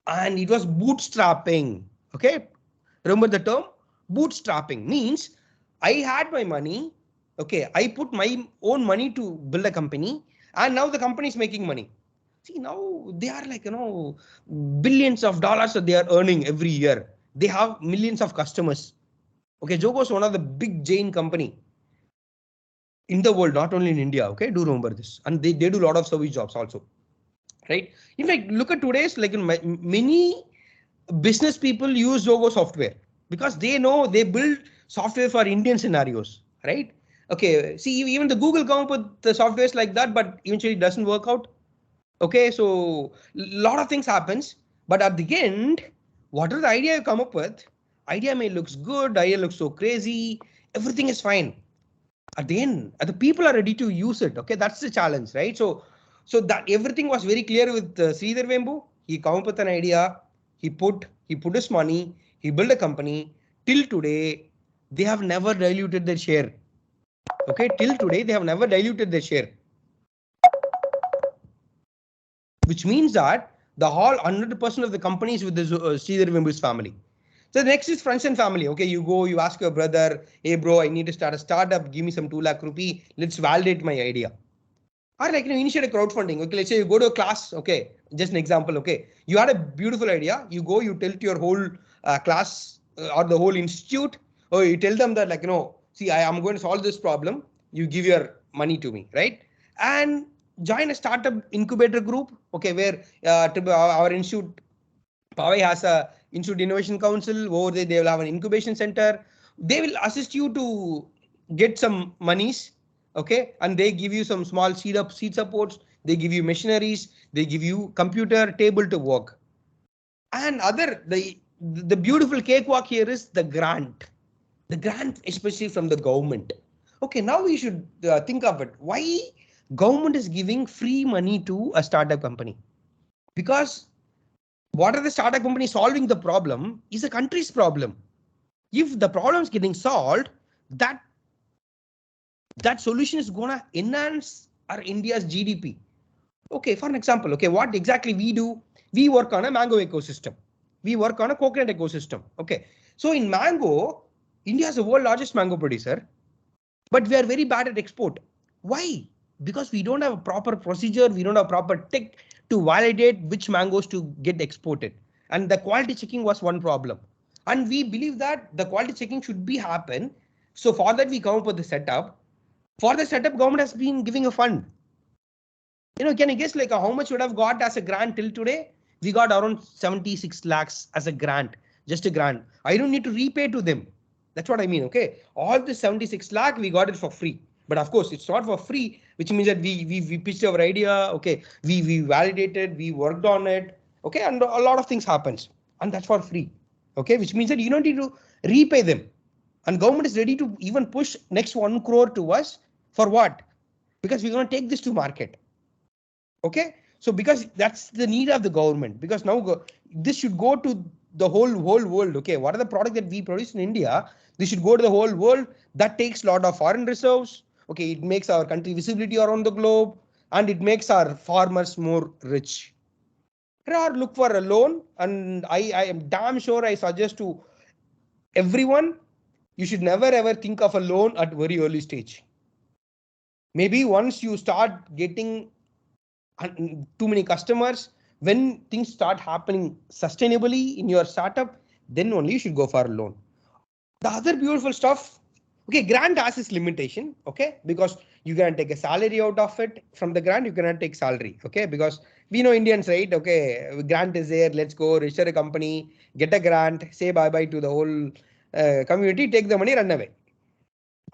and it was bootstrapping. Okay, remember the term? Bootstrapping means I had my money. Okay, I put my own money to build a company, and now the company is making money. See, now they are like, billions of dollars that they are earning every year. They have millions of customers. Okay, Zoho is one of the big Jain company in the world, not only in India. Okay, do remember this. And they do a lot of service jobs also. Right? In fact, look at today's, like many business people use Zoho software because they know they build software for Indian scenarios, right? Okay, see, even the Google come up with the softwares like that, but eventually it doesn't work out. Okay, so a lot of things happens, but at the end, whatever the idea you come up with, idea may looks good, idea looks so crazy, everything is fine. At the end, the people are ready to use it. Okay, that's the challenge, right? So that everything was very clear with Sridhar Vembu. He come up with an idea, he put his money, he built a company. Till today, they have never diluted their share. Okay, till today they have never diluted their share, which means that the whole 100% of the companies with the Sridhar Vembu's family. So the next is friends and family. Okay, you go, you ask your brother, hey bro, I need to start a startup, give me some 2 lakh rupee, let's validate my idea. Or like, initiate a crowdfunding. Okay, let's say you go to a class. Okay, just an example. Okay, you had a beautiful idea. You go, you tell to your whole class or the whole institute, or you tell them that, like, see, I am going to solve this problem. You give your money to me, right? And join a startup incubator group. Okay, where our institute, Paavai has a Institute Innovation Council. Over there, they will have an incubation center. They will assist you to get some monies. Okay, and they give you some small seed supports, they give you machineries, they give you computer table to work. And the beautiful cakewalk here is the grant. The grant, especially from the government. Okay, now we should think of it. Why government is giving free money to a startup company? Because what are the startup companies solving the problem is a country's problem. If the problem is getting solved, that solution is gonna enhance our India's GDP. Okay, for an example, okay, what exactly we do? We work on a mango ecosystem. We work on a coconut ecosystem. Okay, so in mango, India is the world largest mango producer, but we are very bad at export. Why? Because we don't have a proper procedure, we don't have proper tech to validate which mangoes to get exported. And the quality checking was one problem. And we believe that the quality checking should be happen. So for that, we come up with the setup. For the setup, government has been giving a fund. Can you guess like how much would have got as a grant till today? We got around 76 lakhs as a grant, just a grant. I don't need to repay to them. That's what I mean. Okay, all the 76 lakh we got it for free. But of course, it's not for free, which means that we pitched our idea. Okay, we validated, we worked on it. Okay, and a lot of things happens, and that's for free. Okay, which means that you don't need to repay them, and government is ready to even push next 1 crore to us for what? Because we're going to take this to market. Okay, so because that's the need of the government, because now this should go to the whole world. Okay, what are the product that we produce in India? This should go to the whole world. That takes a lot of foreign reserves. Okay, it makes our country visibility around the globe, and it makes our farmers more rich. Or look for a loan, and I am damn sure I suggest to everyone, you should never ever think of a loan at very early stage. Maybe once you start getting too many customers, when things start happening sustainably in your startup, then only you should go for a loan. The other beautiful stuff, okay, grant has its limitation, okay, because you can take a salary out of it. From the grant, you cannot take salary, okay, because we know Indians, right? Okay, grant is there, let's go register a company, get a grant, say bye bye to the whole community, take the money, run away.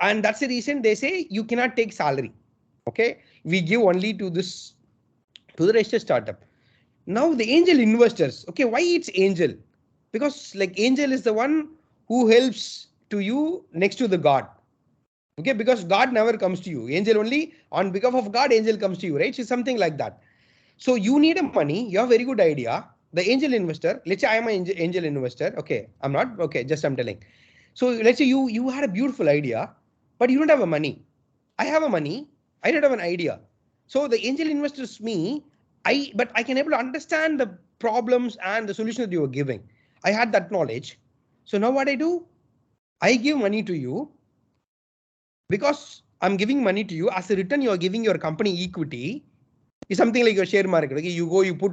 And that's the reason they say you cannot take salary. Okay, we give only to this, to the registered startup. Now the angel investors, okay, why it's angel? Because like angel is the one who helps to you next to the God. Okay, because God never comes to you. Angel only on behalf of God, angel comes to you, right? So something like that. So you need a money, you have a very good idea. The angel investor, let's say I am an angel investor. Okay, I'm not, okay, just I'm telling. So let's say you had a beautiful idea, but you don't have a money. I have a money, I don't have an idea. So the angel investor is me, but I can able to understand the problems and the solution that you are giving. I had that knowledge. So now what I do, I give money to you because I'm giving money to you. As a return, you are giving your company equity. It's something like your share market. Okay, you go, you put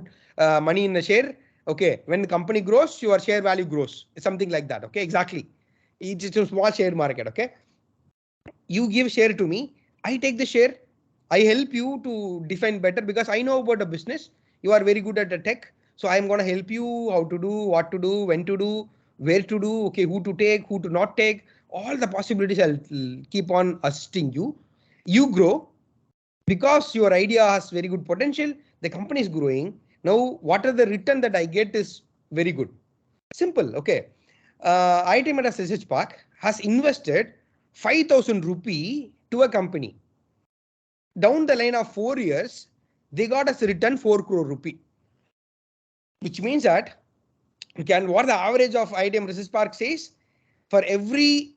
money in the share. Okay, when the company grows, your share value grows. It's something like that. Okay, exactly. It's a small share market. Okay, you give share to me, I take the share, I help you to define better because I know about the business. You are very good at the tech, so I'm going to help you how to do, what to do, when to do, where to do, okay, who to take, who to not take, all the possibilities. I'll keep on assisting you. You grow because your idea has very good potential. The company is growing. Now, what are the return that I get is very good. Simple. Okay. IIT Madras Research Park has invested 5,000 rupee to a company. Down the line of 4 years, they got us a return 4 crore rupee, which means that what the average of IIT Research Park says, for every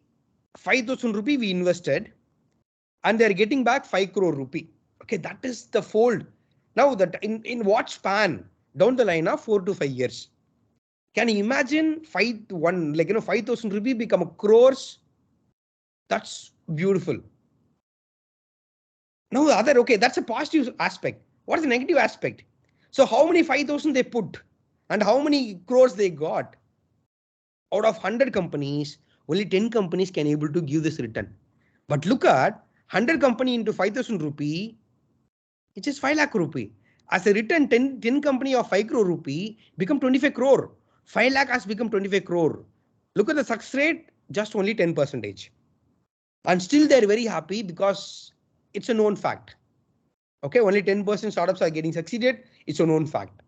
5,000 rupee we invested, and they're getting back 5 crore rupee. Okay, that is the fold. Now that in what span? Down the line of 4 to 5 years. Can you imagine 5,000 rupee become a crores? That's beautiful. Now the other, okay, that's a positive aspect. What is the negative aspect? So how many 5,000 they put and how many crores they got? Out of 100 companies, only 10 companies can able to give this return. But look at 100 company into 5,000 rupee, it is 5 lakh rupee. As a return, 10 company of 5 crore rupee become 25 crore. 5 lakh has become 25 crore. Look at the success rate, just only 10%. And still they're very happy because it's a known fact. Okay, only 10% startups are getting succeeded. It's a known fact,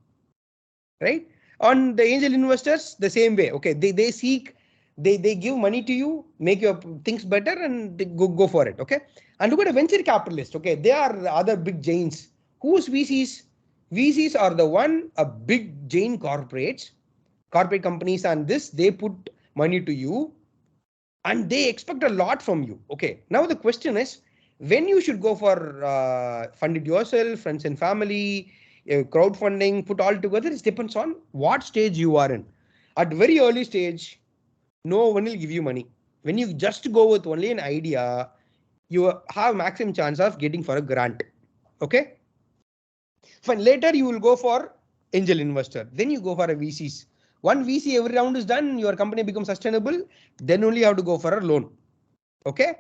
right? On the angel investors, the same way. Okay, they seek, they give money to you, make your things better, and they go for it. Okay, and look at a venture capitalist. Okay, they are the other big giants. Who's VCs? VCs are the one, a big giant corporate companies, and this they put money to you, and they expect a lot from you. Okay, now the question is, when you should go for fund it yourself, friends and family, crowdfunding, put all together, it depends on what stage you are in. At very early stage, no one will give you money. When you just go with only an idea, you have maximum chance of getting for a grant. Okay, fine. Later you will go for angel investor, then you go for a VCs. One VC, every round is done, your company becomes sustainable, then only you have to go for a loan. Okay,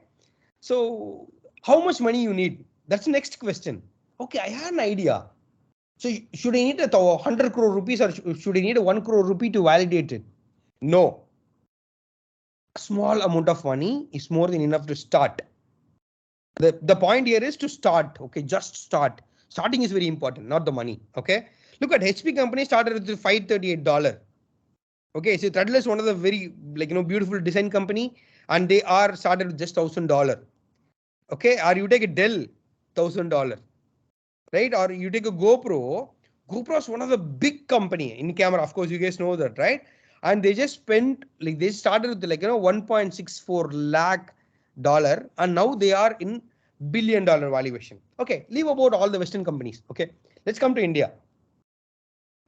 so how much money you need? That's the next question. Okay, I had an idea. So should I need 100 crore rupees, or should I need 1 crore rupee to validate it? No. A small amount of money is more than enough to start. The point here is to start. Okay, just start. Starting is very important, not the money. Okay, look at HP company started with $538. Okay, so Treadle is one of the very beautiful design company, and they are started with just $1,000. Okay, or you take a Dell, $1,000, right? Or you take a GoPro. GoPro is one of the big company in camera. Of course, you guys know that, right? And they just spent they started with $1.64 lakh, and now they are in $1 billion valuation. Okay, leave about all the Western companies. Okay, let's come to India.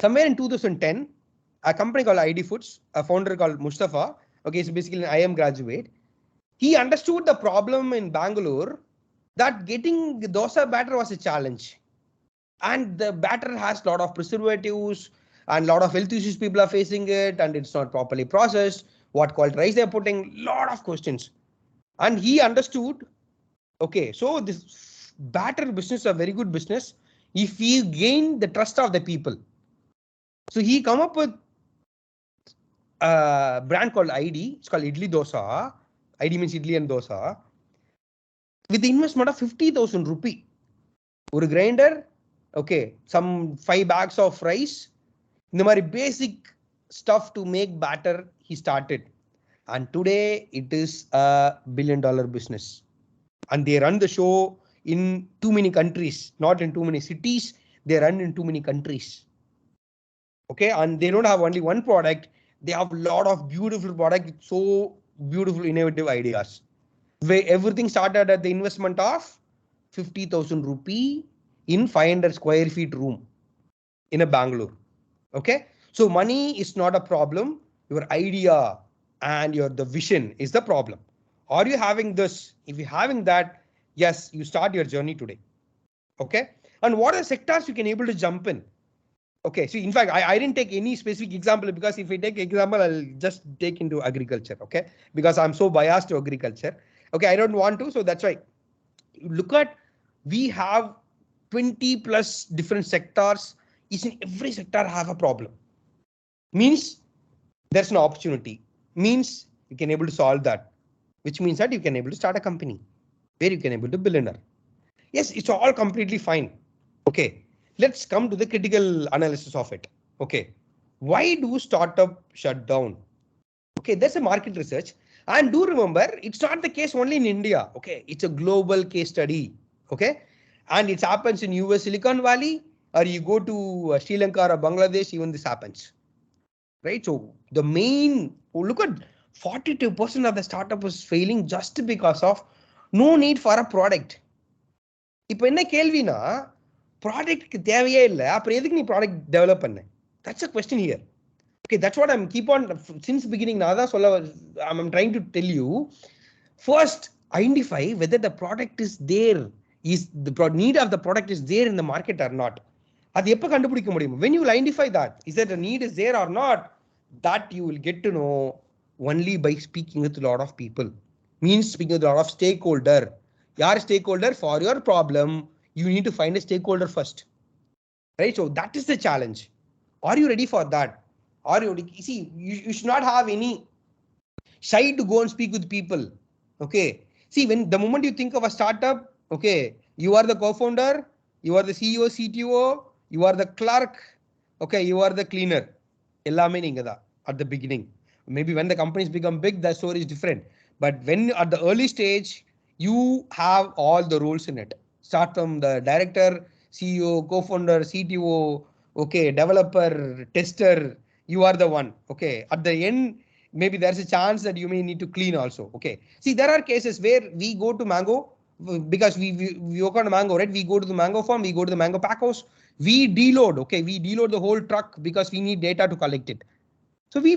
Somewhere in 2010, a company called ID Foods, a founder called Mustafa. Okay, so basically an IIM graduate. He understood the problem in Bangalore, that getting dosa batter was a challenge, and the batter has a lot of preservatives and a lot of health issues people are facing it, and it's not properly processed. What quality rice they're putting? Lot of questions, and he understood. Okay, so this batter business is a very good business if we gain the trust of the people. So he come up with a brand called ID. It's called Idli Dosa. ID means Idli and Dosa. With the investment of 50,000 rupee. ஒரு grinder, okay, some 5 bags of rice, இந்த மாதிரி basic stuff to make batter he started. And today it is a $1 billion business. And they run the show in too many countries, not in too many cities. They run in too many countries. Okay, and they don't have only one product. They have a lot of beautiful products, so beautiful, innovative ideas. Where everything started at the investment of 50,000 rupee in 500 square feet room in a Bangalore. Okay, so money is not a problem. Your idea and the vision is the problem. Are you having this? If you're having that, yes, you start your journey today. Okay, and what are sectors you can able to jump in? Okay, so in fact, I didn't take any specific example, because if I take example, I'll just take into agriculture. Okay, because I'm so biased to agriculture. Okay, I don't want to, so that's why. Look at, we have 20 plus different sectors. Each and every sector have a problem. Means there's an opportunity. Means you can able to solve that, which means that you can able to start a company where you can able to billionaire. Yes, it's all completely fine. Okay, let's come to the critical analysis of it. Okay, why do startup shut down? Okay, that's a market research. And do remember, it's not the case only in India. Okay, it's a global case study. Okay, and it happens in US Silicon Valley, or you go to Sri Lanka or Bangladesh, even this happens. Right? So the main, look at 42% of the startup is failing just because of no need for a product. இப்போ என்ன கேள்வினா, ப்ராடக்ட்க்கு தேவையே இல்லை, அப்புறம் எதுக்கு நீ product develop பண்ண? That's a question here. Okay, that's what I'm keep on since beginning. நான் தான் சொல்ல, I'm trying to tell you. First, identify whether the product is there, is the need of the product is there in the market or not. அது எப்ப கண்டுபிடிக்க முடியும்? When you will identify that, is that the need is there or not, that you will get to know only by speaking with a lot of people. Means speaking with a lot of stakeholder. Your stakeholder for your problem, you need to find a stakeholder first. Right? So that is the challenge. Are you ready for that? Are you see, you should not have any shy to go and speak with people. Okay. See, when the moment you think of a startup, okay, You are the co-founder, you are the CEO, CTO, you are the clerk, okay, you are the cleaner. எல்லாமே நீங்க தான் at the beginning. Maybe when the companies become big, the story is different. But when at the early stage, you have all the roles in it. Start from the director, CEO, co-founder, CTO, okay, developer, tester, you are the one. Okay, at the end, maybe there's a chance that you may need to clean also. Okay, see, there are cases where we go to Mango because we work on Mango, right? We go to the Mango farm, we go to the Mango pack house, we deload. Okay, we deload the whole truck because we need data to collect it. So we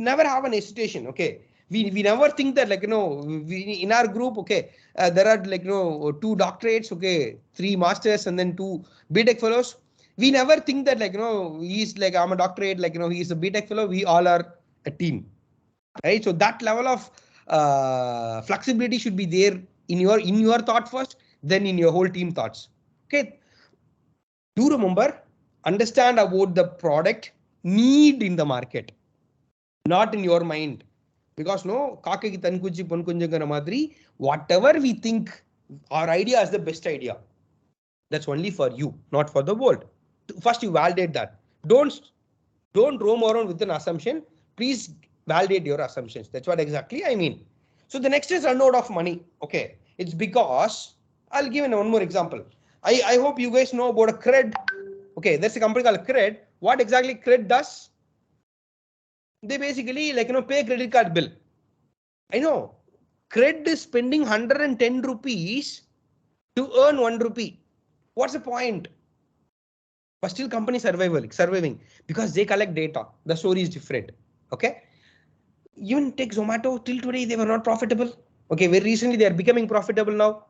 never have an hesitation. Okay, we never think that, like, we in our group, okay, there are, like, 2 doctorates, okay, 3 masters, and then 2 BTech fellows. We never think that, like, he's like, I'm a doctorate, like, he's a BTech fellow. We all are a team, right? So that level of flexibility should be there in your thought first, then in your whole team thoughts. Okay, do remember, understand about the product need in the market, not in your mind. Because no, kaakeki tankuchi ponkunjangara madri, whatever we think our idea is the best idea, that's only for you, not for the world. First you validate that. Don't roam around with an assumption. Please validate your assumptions. That's what exactly I mean. So the next is run out of money. Okay, it's because I'll give one more example. I hope you guys know about a cred. Okay, there's a company called cred. What exactly cred does? They basically, like, pay credit card bill. I know cred is spending 110 rupees to earn 1 rupee. What's the point? But still company surviving because they collect data. The story is different. Okay, even take Zomato, till today they were not profitable. Okay, very recently they are becoming profitable now.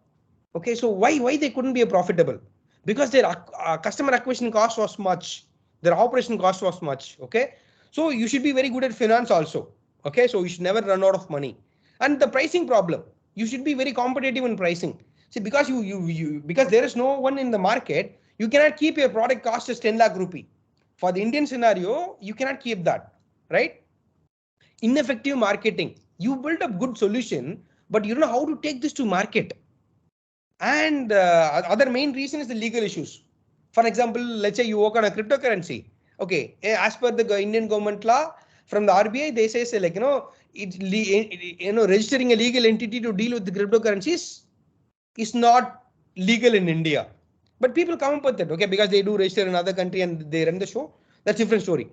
Okay, so why they couldn't be a profitable? Because their customer acquisition cost was much, their operation cost was much. Okay, so you should be very good at finance also. Okay, so you should never run out of money. And the pricing problem, you should be very competitive in pricing. See, because because there is no one in the market, you cannot keep your product cost as 10 lakh rupee. For the Indian scenario, you cannot keep that, right? Ineffective marketing. You build a good solution, but you don't know how to take this to market. And other main reason is the legal issues. For example, let's say you work on a cryptocurrency. Okay, as per the Indian government law, from the RBI, they say, like, registering a legal entity to deal with the cryptocurrencies is not legal in India. But people come up with it, okay, because they do register in another country and they run the show. That's a different story.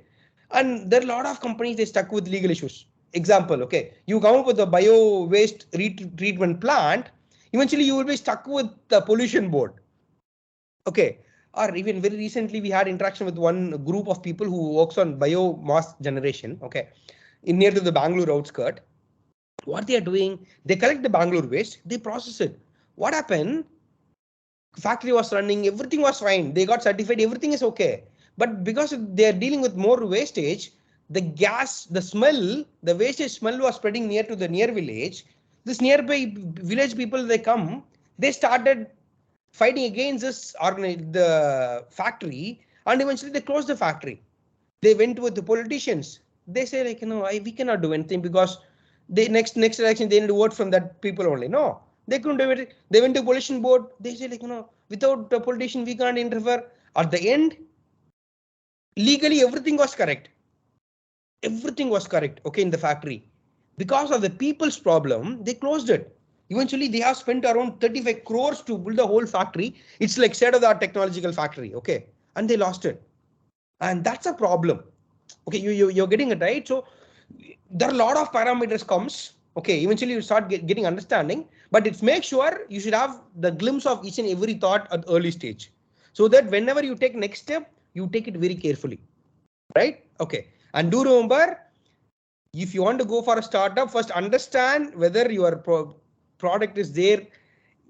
And there are a lot of companies, they stuck with legal issues. Example, okay, you come up with a bio waste treatment plant, eventually you will be stuck with the pollution board. Okay, or even very recently we had interaction with one group of people who works on biomass generation. Okay, near to the Bangalore outskirt. What they are doing, they collect the Bangalore waste, they process it. What happened? Factory was running, everything was fine, they got certified, everything is okay. But because they are dealing with more wastage, the gas, the smell, the wastage smell was spreading near to the near village. This nearby village people, they come, they started fighting against this the factory, and eventually they closed the factory. They went with the politicians. They say, like, we cannot do anything because they next election they need to vote from that people only. No, they couldn't do it. They went to pollution board. They say, like, without the politician we can't interfere. At the end, legally everything was correct. Everything was correct. Okay, in the factory, because of the people's problem, they closed it. Eventually, they have spent around 35 crores to build the whole factory. It's like state-of-the-art technological factory. Okay, and they lost it, and that's a problem. Okay, you're getting it right. So there are a lot of parameters comes. Okay, eventually you start getting understanding, but it's make sure you should have the glimpse of each and every thought at early stage, so that whenever you take next step, you take it very carefully, right? Okay, and do remember, if you want to go for a startup, first understand whether your product is there,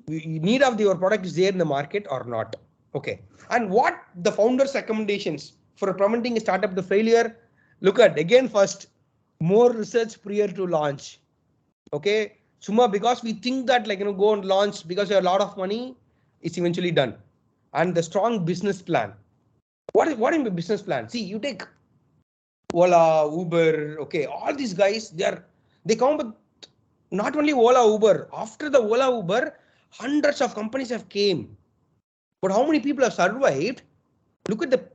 need of your product is there in the market or not. Okay, and what the founders recommendations for preventing a startup to failure? Look at again, first, more research prior to launch. Okay, Suma, because we think that, like, go and launch because you have a lot of money, it's eventually done. And the strong business plan. What is a business plan? See, you take Ola, Uber, okay, all these guys, they come with not only Ola, Uber. After the Ola, Uber, Hundreds of companies have came. But how many people have survived? Look at the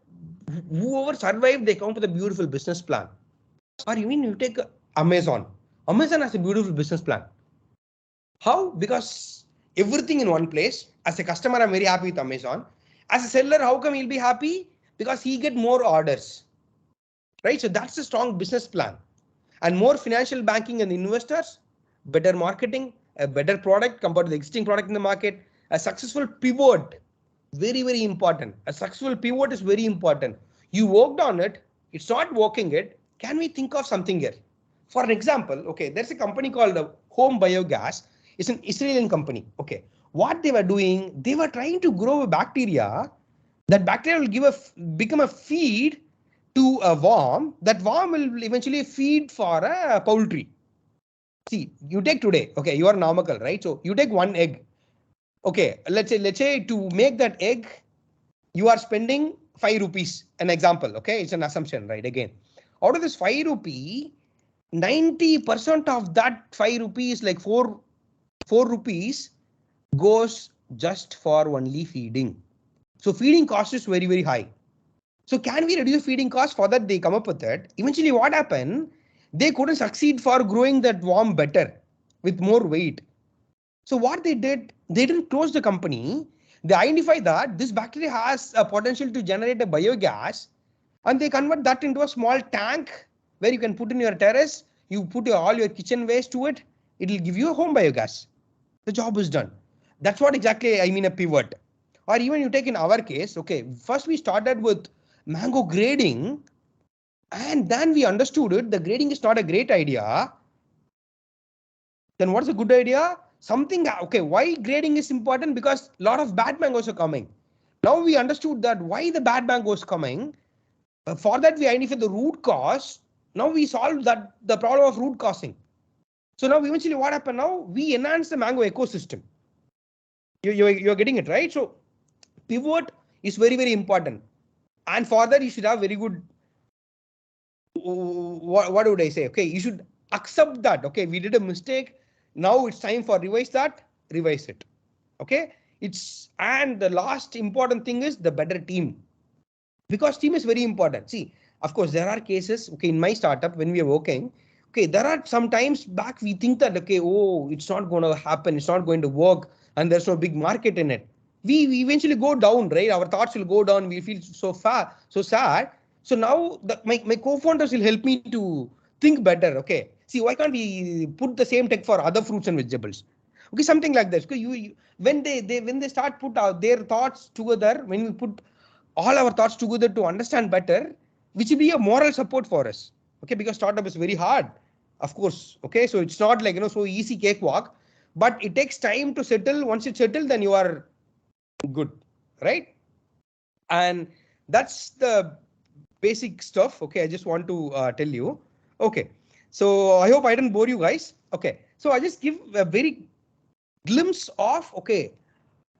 whoever survived, they come with a beautiful business plan. Or even you take Amazon. Amazon has a beautiful business plan. How? Because everything in one place. As a customer, I'm very happy with Amazon. As a seller, how come he'll be happy? Because he get more orders. Right? So that's a strong business plan. And more financial banking and investors, better marketing, a better product compared to the existing product in the market, a successful pivot, very, very important. A successful pivot is very important. You worked on it, it's not working it. Can we think of something here? For an example, okay, there's a company called Home Biogas. It's an Israeli company. Okay, what they were doing, they were trying to grow a bacteria. That bacteria will become a feed to a worm. That worm will eventually feed for a poultry. See, you take today, okay, you are normal, right? So you take one egg. Okay, let's say to make that egg, you are spending 5 rupees, an example. Okay, it's an assumption, right? Again, out of this 5 rupee, 90% of that 5 rupees, like 4 rupees, goes just for only feeding. So feeding cost is very, very high. So can we reduce feeding cost? For that, they come up with it. Eventually, what happened? They couldn't succeed for growing that worm better with more weight. So what they did, they didn't close the company. They identified that this bacteria has a potential to generate a biogas, and they convert that into a small tank where you can put in your terrace. You put all your kitchen waste to it. It will give you a home biogas. The job is done. That's what exactly I mean a pivot. Or even you take in our case, okay, first we started with mango grading, and then we understood it. The grading is not a great idea. Then what's a good idea? Something, okay, why grading is important? Because a lot of bad mangoes are coming. Now we understood that why the bad mangoes coming. For that we identify the root cause. Now we solve that the problem of root causing. So now eventually what happened now? We enhance the mango ecosystem. You're getting it, right? So pivot is very, very important. And for that you should have very good, what would I say? Okay, you should accept that. Okay, we did a mistake. Now it's time for revise it. Okay, and the last important thing is the better team, because team is very important. See, of course, there are cases, okay, in my startup when we are working, okay, there are some times back we think that, okay, oh, it's not going to happen, it's not going to work, and there's no big market in it. We eventually go down, right? Our thoughts will go down. We feel so sad. So now my co-founders will help me to think better. Okay, see, why can't we put the same tech for other fruits and vegetables? Okay, something like this. Okay, when they start put out their thoughts together, when we put all our thoughts together to understand better, which will be a moral support for us. Okay, because startup is very hard, of course. Okay, so it's not like, so easy cakewalk, but it takes time to settle. Once you settle, then you are good, right? And that's the basic stuff. Okay, I just want to tell you. Okay, so I hope I didn't bore you guys. Okay, so I just give a very glimpse of, okay,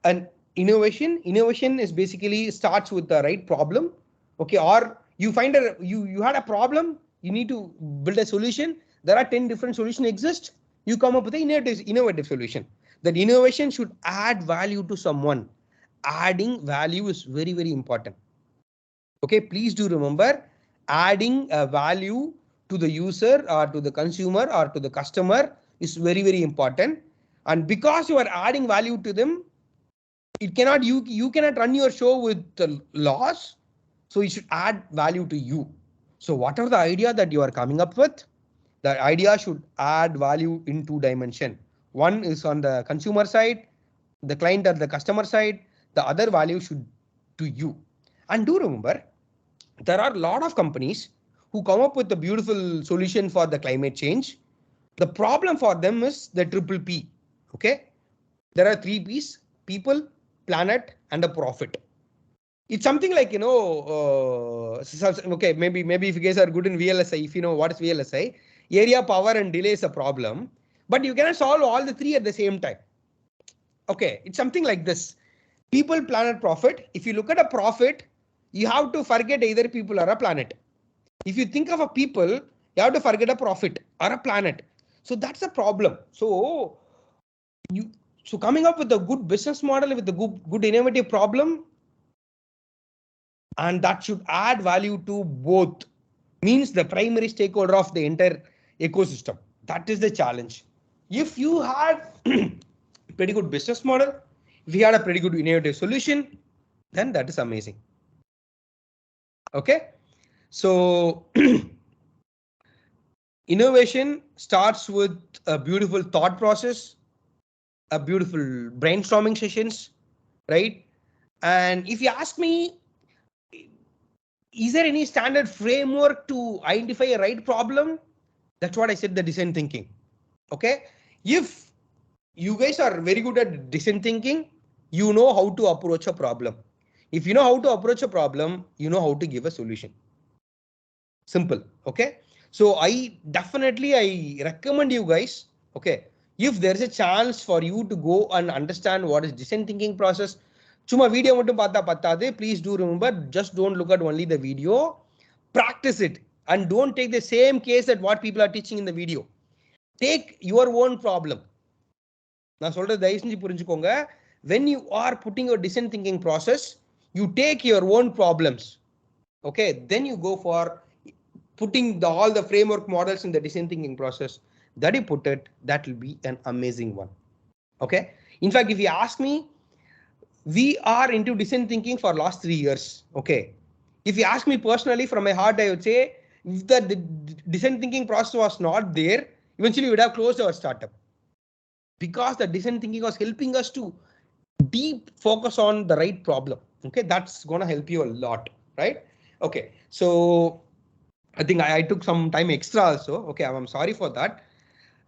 an innovation is basically starts with the right problem. Okay, or you find you had a problem, you need to build a solution. There are 10 different solutions exist. You come up with an innovative solution. That innovation should add value to someone. Adding value is very, very important. Okay, please do remember, adding a value to the user or to the consumer or to the customer is very, very important. And because you are adding value to them, you cannot run your show with the loss. So you should add value to you. So whatever the idea that you are coming up with, the idea should add value in 2 dimensions. One is on the consumer side, the client or the customer side. The other value should to you. And do remember, there are a lot of companies who come up with a beautiful solution for the climate change. The problem for them is the triple P. Okay, there are 3 P's: people, planet, and a profit. It's something like, okay, maybe if you guys are good in VLSI, if you know what is VLSI, area, power, and delay is a problem, but you cannot solve all the 3 at the same time. Okay, it's something like this: people, planet, profit. If you look at a profit, you have to forget either people or a planet. If you think of a people, you have to forget a profit or a planet. So that's a problem. So So coming up with a good business model with a good innovative problem, and that should add value to both, means the primary stakeholder of the entire ecosystem. That is the challenge. If you had pretty good business model, if you had a pretty good innovative solution, then that is amazing. Okay, so innovation starts with a beautiful thought process, a beautiful brainstorming sessions, right? And if you ask me, is there any standard framework to identify a right problem? That's what I said, the design thinking. Okay, if you guys are very good at design thinking, you know how to approach a problem. If you know how to approach a problem, you know how to give a solution. Simple. Okay, so I recommend you guys, okay, if there is a chance for you to go and understand what is design thinking process, சும்மா video மட்டும் பார்த்தா பத்தாது. Please do remember, just don't look at only the video, practice it, and don't take the same case that what people are teaching in the video. Take your own problem. நான் சொல்றது தயவு செஞ்சு புரிஞ்சுக்கோங்க. When you are putting your design thinking process, you take your own problems. Okay, then you go for putting all the framework models in the design thinking process. That you put it, that will be an amazing one. Okay, in fact, if you ask me, we are into design thinking for last 3 years. Okay, if you ask me personally, from my heart, I would say, if the design thinking process was not there, eventually we would have closed our startup, because the design thinking was helping us to deep focus on the right problem. Okay, that's going to help you a lot, right? Okay, so I think I took some time extra also. Okay, I'm sorry for that.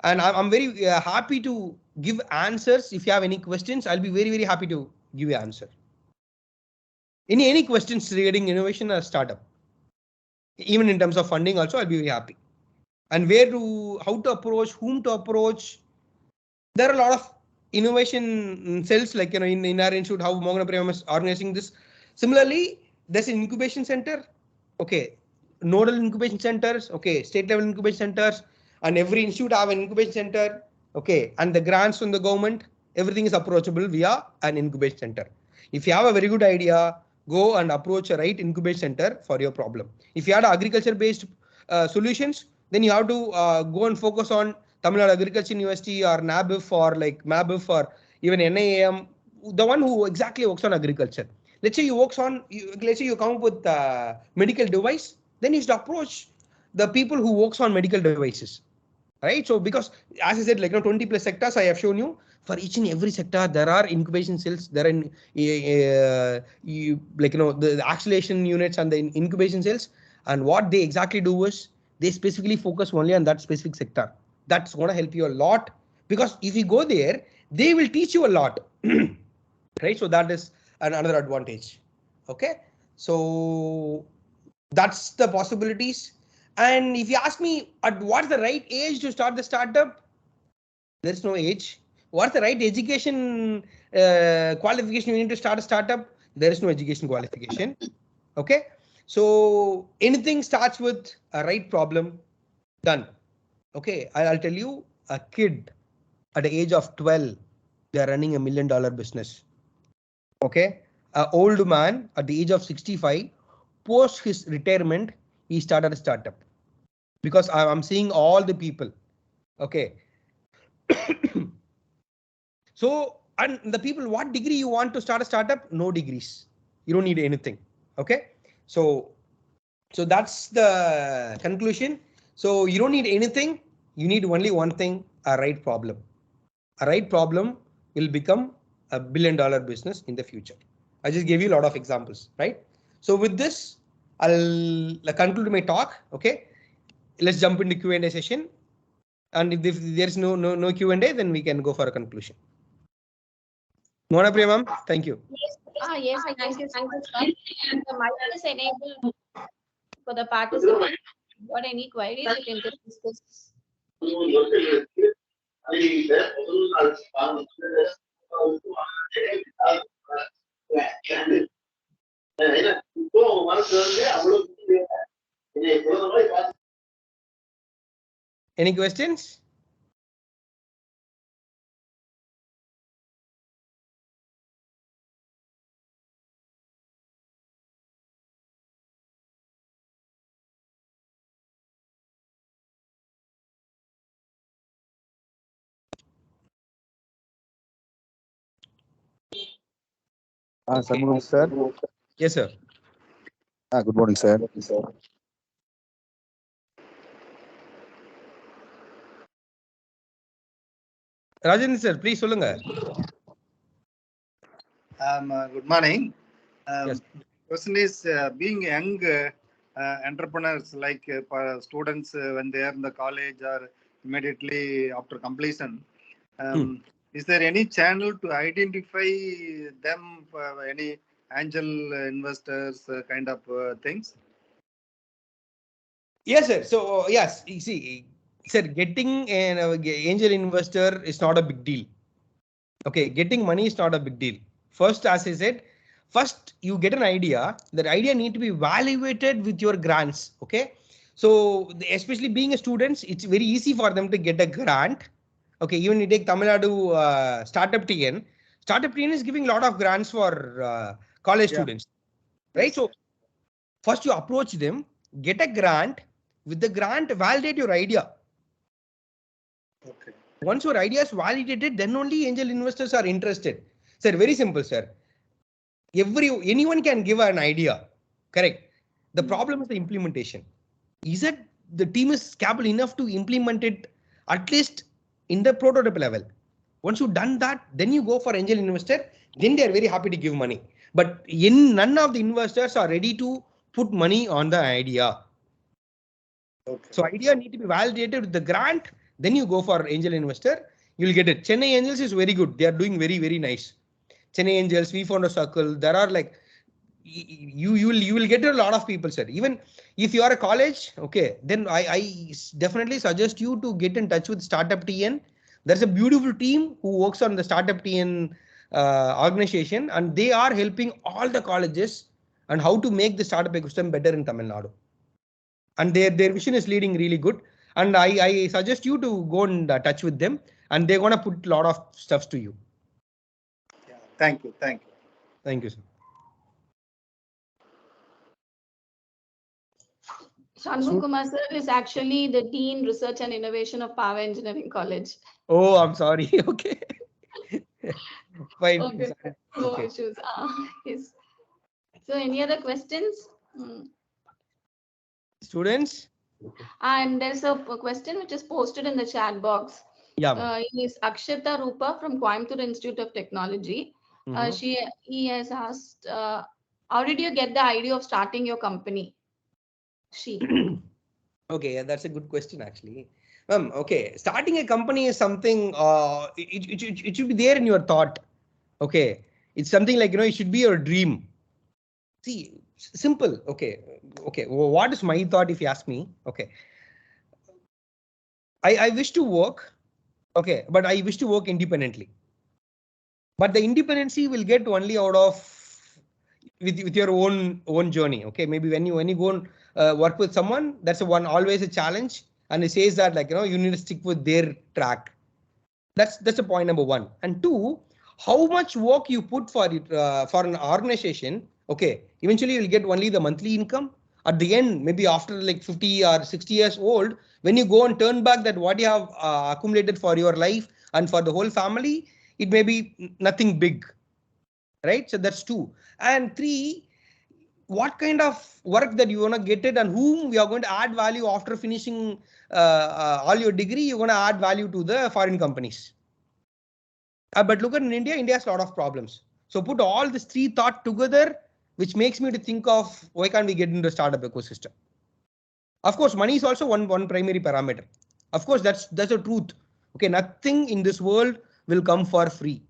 And I'm very happy to give answers. If you have any questions, I'll be very, very happy to give you answer. Any questions regarding innovation or startup? Even in terms of funding also, I'll be very happy. And how to approach, whom to approach. There are a lot of innovation cells, like, in our institute, how Morgan Prem is organizing this. Similarly, there's an incubation center. Okay, nodal incubation centers. Okay, state level incubation centers, and every institute have an incubation center. Okay, and the grants from the government, everything is approachable via an incubation center. If you have a very good idea, go and approach a right incubation center for your problem. If you had agriculture based solutions, then you have to go and focus on Tamil Nadu Agriculture University or NABIF, or like MABIF, or even NIAM, the one who exactly works on agriculture. Let's say you come up with a medical device, then you should approach the people who works on medical devices, right? So because, as I said, like, 20 plus sectors I have shown you. For each and every sector, there are incubation cells. There are the acceleration units and the incubation cells. And what they exactly do is they specifically focus only on that specific sector. That's going to help you a lot, because if you go there, they will teach you a lot. Right? So that is another advantage. Okay, so that's the possibilities. And if you ask me, at what's the right age to start the startup, there's no age. What's the right education qualification you need to start a startup? There is no education qualification. Okay, so anything starts with a right problem. Done. Okay, I'll tell you, a kid at the age of 12, they are running $1 million business. Okay, an old man at the age of 65, post his retirement, he started a startup. Because I'm seeing all the people. Okay. So, and the people, what degree you want to start a startup? No degrees. You don't need anything. Okay, so that's the conclusion. So you don't need anything. You need only one thing: a right problem. A right problem will become $1 billion business in the future. I just gave you a lot of examples, right? So with this, I'll conclude my talk. Okay, let's jump into Q&A session. And if there's no Q&A, then we can go for a conclusion. Mona Priya ma'am, thank you. Yes, thank you, sir. The mic is enabled for the participants. Got any queries, you can just discuss. Any questions? Shanmugam sir. Yes, sir. Good morning, sir. Rajendra sir, please சொல்லுங்க. Good morning. Yes. Question is being young entrepreneurs like students when they are in the college or immediately after completion. Is there any channel to identify them for any angel investors kind of things? Yes, sir. So yes, you see, sir, getting an angel investor is not a big deal. Okay, getting money is not a big deal. First, as I said, first you get an idea. That idea need to be evaluated with your grants. Okay, so especially being a student, it's very easy for them to get a grant. Okay, even you take Tamil Nadu Startup TN. Startup TN is giving a lot of grants for college students, right? So first you approach them, get a grant. With the grant, validate your idea. Okay. Once your idea is validated, then only angel investors are interested. Sir, very simple, sir. Anyone can give an idea, correct? The problem is the implementation. Is that the team is capable enough to implement it at least in the prototype level? Once you've done that, then you go for angel investor. Then they are very happy to give money. But none of the investors are ready to put money on the idea. Okay. So idea need to be validated with the grant. Then you go for angel investor. You'll get it. Chennai Angels is very good. They are doing very, very nice. Chennai Angels, We Found a Circle. There are like you will get a lot of people, sir. Even if you are a college, okay, then I definitely suggest you to get in touch with Startup TN. There's a beautiful team who works on the Startup TN organization, and they are helping all the colleges and how to make the startup ecosystem better in Tamil Nadu. And their vision is leading really good. And I suggest you to go and touch with them, and they're going to put a lot of stuffs to you. Yeah. Thank you. Thank you. Thank you, sir. Shanmugam Kumar sir is actually the Dean Research and Innovation of Paavai Engineering College. Oh, I'm sorry. Okay. Fine. Okay. No issues. Yes. So any other questions? Students? And there's a question which is posted in the chat box. Yeah. It is Akshata Rupa from Coimbatore Institute of Technology. He has asked, how did you get the idea of starting your company? Okay, yeah, that's a good question actually. Okay, starting a company is something, it should be there in your thought. Okay, it's something like, it should be your dream. See, simple. Okay, what is my thought if you ask me? Okay, I wish to work, okay, but I wish to work independently. But the independency will get only out of with your own journey. Okay, maybe when you go and work with someone, that's always a challenge, and it says that you need to stick with their track. That's a point number one. And two, how much work you put for it for an organization. Okay, eventually you'll get only the monthly income. At the end, maybe after like 50 or 60 years old, when you go and turn back that what you have accumulated for your life and for the whole family, it may be nothing big, right? So that's two. And three, what kind of work that you want to get it, and whom we are going to add value after finishing all your degree. You're going to add value to the foreign companies. But look at India has a lot of problems. So put all these three thoughts together, which makes me to think of why can't we get into the startup ecosystem. Of course, money is also one primary parameter. Of course, that's the truth. Okay, nothing in this world will come for free.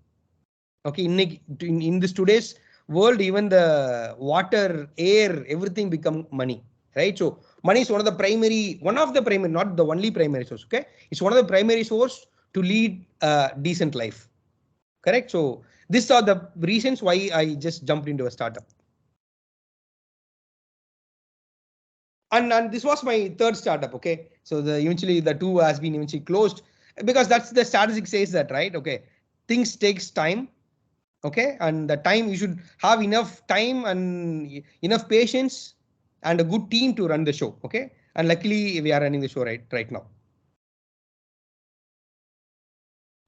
Okay, in this today's world, even the water, air, everything become money, right? So money is one of the primary, not the only primary source. Okay, it's one of the primary source to lead a decent life. Correct. So these are the reasons why I just jumped into a startup. And this was my third startup. Okay, so eventually the two has been eventually closed, because that's the statistic says that, right? Okay, things takes time. Okay, and the time, you should have enough time and enough patience and a good team to run the show. Okay, and luckily we are running the show right now.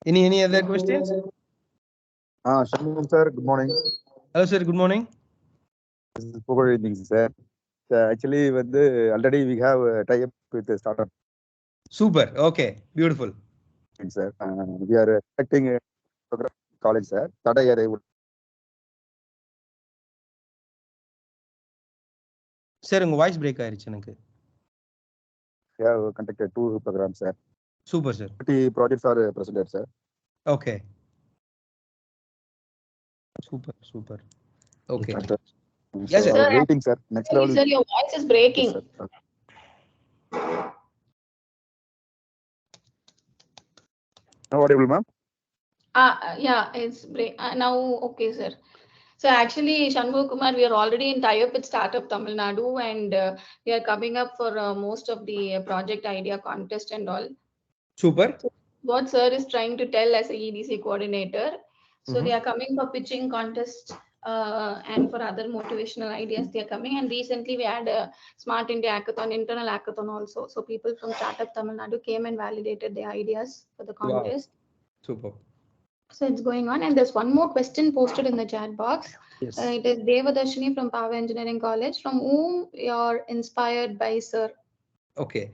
Any other questions? Shanmugam sir, good morning. Hello, sir. Good morning. Good evening, sir. Actually, already we have a tie-up with the startup, Super. Okay. Beautiful. sir. We are expecting a program college, sir. Tata year I would Sir, உங்க voice break ஆயிருச்சு எனக்கு. have conducted 2 programs, sir. Super, sir. 30 projects are presented, sir. Okay. Super, super. Okay. So, Yes, sir. I was waiting, sir. Next Sorry, level. sir, your voice is breaking. Yes, sir. Now audible, ma'am? Yeah, it's break. Now, okay, sir. So actually, Shanmugh Kumar, we are already in tie-up with Startup Tamil Nadu, and we are coming up for most of the project idea contest and all. Super. So what sir is trying to tell as a EDC coordinator. So they are coming for pitching contest and for other motivational ideas they are coming. And recently we had a Smart India hackathon, internal hackathon also. So people from Startup Tamil Nadu came and validated their ideas for the contest. Wow. Super. So it's going on, and there's one more question posted in the chat box. Yes. It is Devadarshini from Paavai Engineering College. From whom you're inspired by, sir? Okay.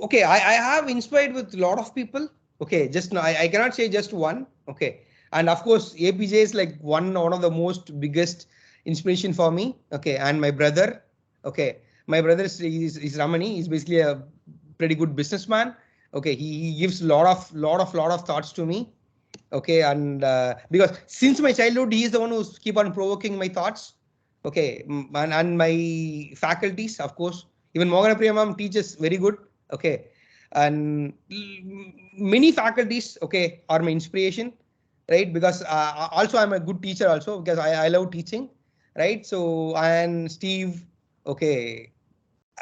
Okay. I have inspired with a lot of people. Okay. Just now, I cannot say just one. Okay. And of course, APJ is like one of the most biggest inspiration for me. Okay. And my brother. Okay. My brother is Ramani. He's basically a pretty good businessman. Okay. He gives lot of thoughts to me. Okay. And because since my childhood, he is the one who's keep on provoking my thoughts. Okay. And my faculties, of course. Even Morgan Priya ma'am teaches very good. Okay. And many faculties, okay, are my inspiration, right? Because also I'm a good teacher also because I love teaching, right? So, and Steve, okay.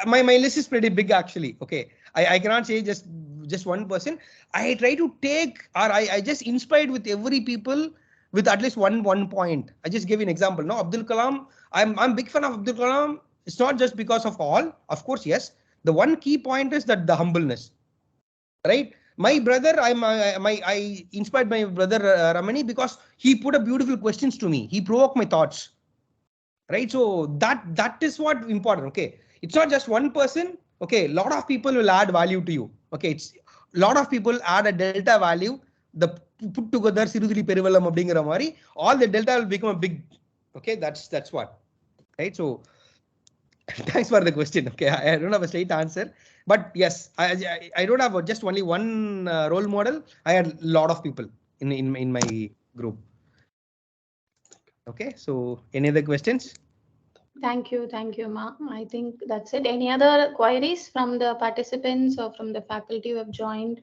My list is pretty big actually. Okay. I cannot say just one person. I try to take, or I just inspired with every people with at least one point. I just give you an example. No, Abdul Kalam. I'm big fan of Abdul Kalam. It's not just because of all. Of course, yes. The one key point is that the humbleness, right? My brother, I inspired my brother Ramani because he put a beautiful questions to me. He provoked my thoughts, right? So that is what important. Okay, it's not just one person. Okay, a lot of people will add value to you. Okay, it's a lot of people add a delta value. The put together sirudhili perivalam அப்படிங்கிற மாதிரி all the delta will become a big. Okay, that's what, right? So thanks for the question. Okay, I don't have a straight answer, but yes, I don't have just only one role model. I had a lot of people in my group. Okay, so any other questions? Thank you, Ma. I think that's it. Any other queries from the participants or from the faculty who have joined?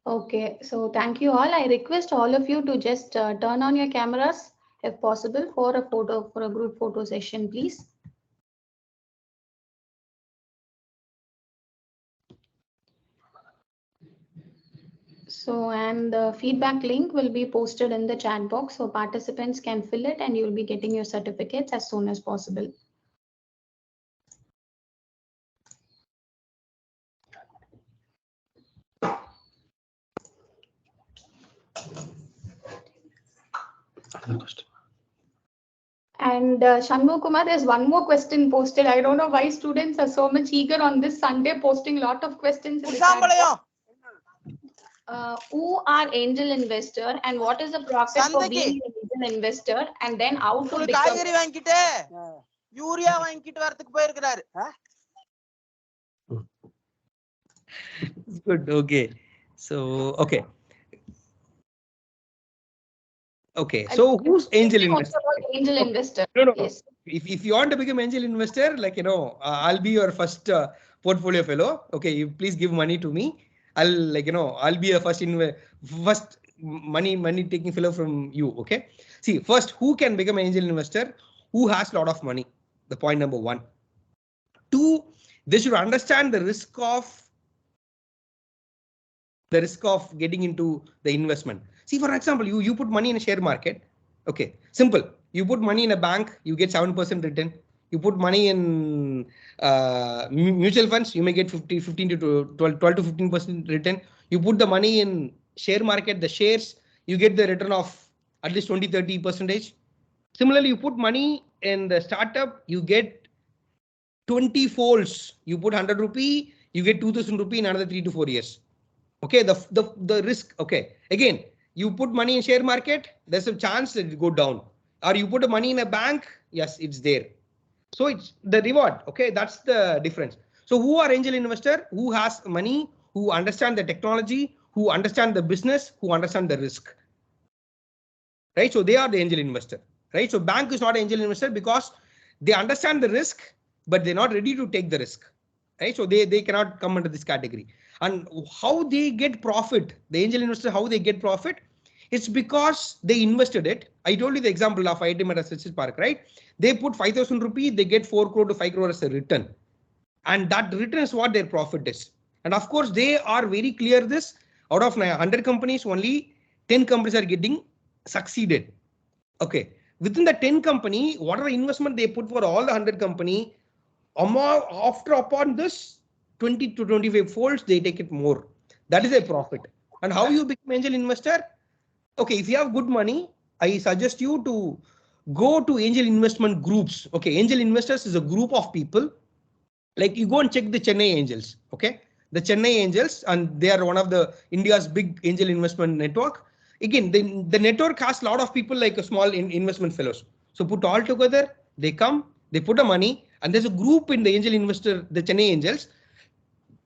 Okay, so thank you all. I request all of you to just turn on your cameras if possible for a group photo session, please. So, and the feedback link will be posted in the chat box so participants can fill it and you'll be getting your certificates as soon as possible. And Shanmugh Kumar, there's one more question posted. I don't know why students are so much eager on this Sunday, posting a lot of questions in the chat box. Who are angel investor and what is the profit for being an angel investor, and then how to become? Good. Okay. So okay. Okay. So who's angel investor? Angel investor. No. Yes. If you want to become angel investor, like I'll be your first portfolio fellow. Okay, you please give money to me. I'll be a first money taking fellow from you. Okay. See, first, who can become an angel investor? Who has a lot of money? The point number one. Two, they should understand the risk of getting into the investment. See, for example, you put money in a share market. Okay, simple. You put money in a bank, you get 7% return. You put money in mutual funds, you may get 15 to 12 to 15% return. You put the money in share market, the shares, you get the return of at least 20-30%. Similarly, you put money in the startup, you get 20 folds. You put 100 rupee, you get 2000 rupee in another 3 to 4 years. Okay, the risk. Okay, again, you put money in share market, there's a chance that it go down. Or you put money in a bank, yes, it's there. So it's the reward. Okay, that's the difference. So who are angel investor? Who has money, who understand the technology, who understand the business, who understand the risk. Right? So they are the angel investor. Right? So bank is not angel investor because they understand the risk, but they're not ready to take the risk. Right? So they cannot come under this category. And how they get profit, the angel investor, how they get profit, it's because they invested it. I told you the example of IIT Madras Park, right? They put 5,000 rupees, they get 4 crore to 5 crore as a return. And that return is what their profit is. And of course, they are very clear this. Out of 100 companies, only 10 companies are getting succeeded. Okay. Within the 10 company, what are the investment they put for all the 100 company? After upon this 20 to 25 folds, they take it more. That is a profit. And how you become angel investor? Okay, if you have good money, I suggest you to go to angel investment groups. Okay, angel investors is a group of people. Like you go and check the Chennai Angels. Okay, the Chennai Angels, and they are one of the India's big angel investment network. Again, the network has a lot of people like a small investment fellows. So put all together, they come, they put a money, and there's a group in the angel investor, the Chennai Angels.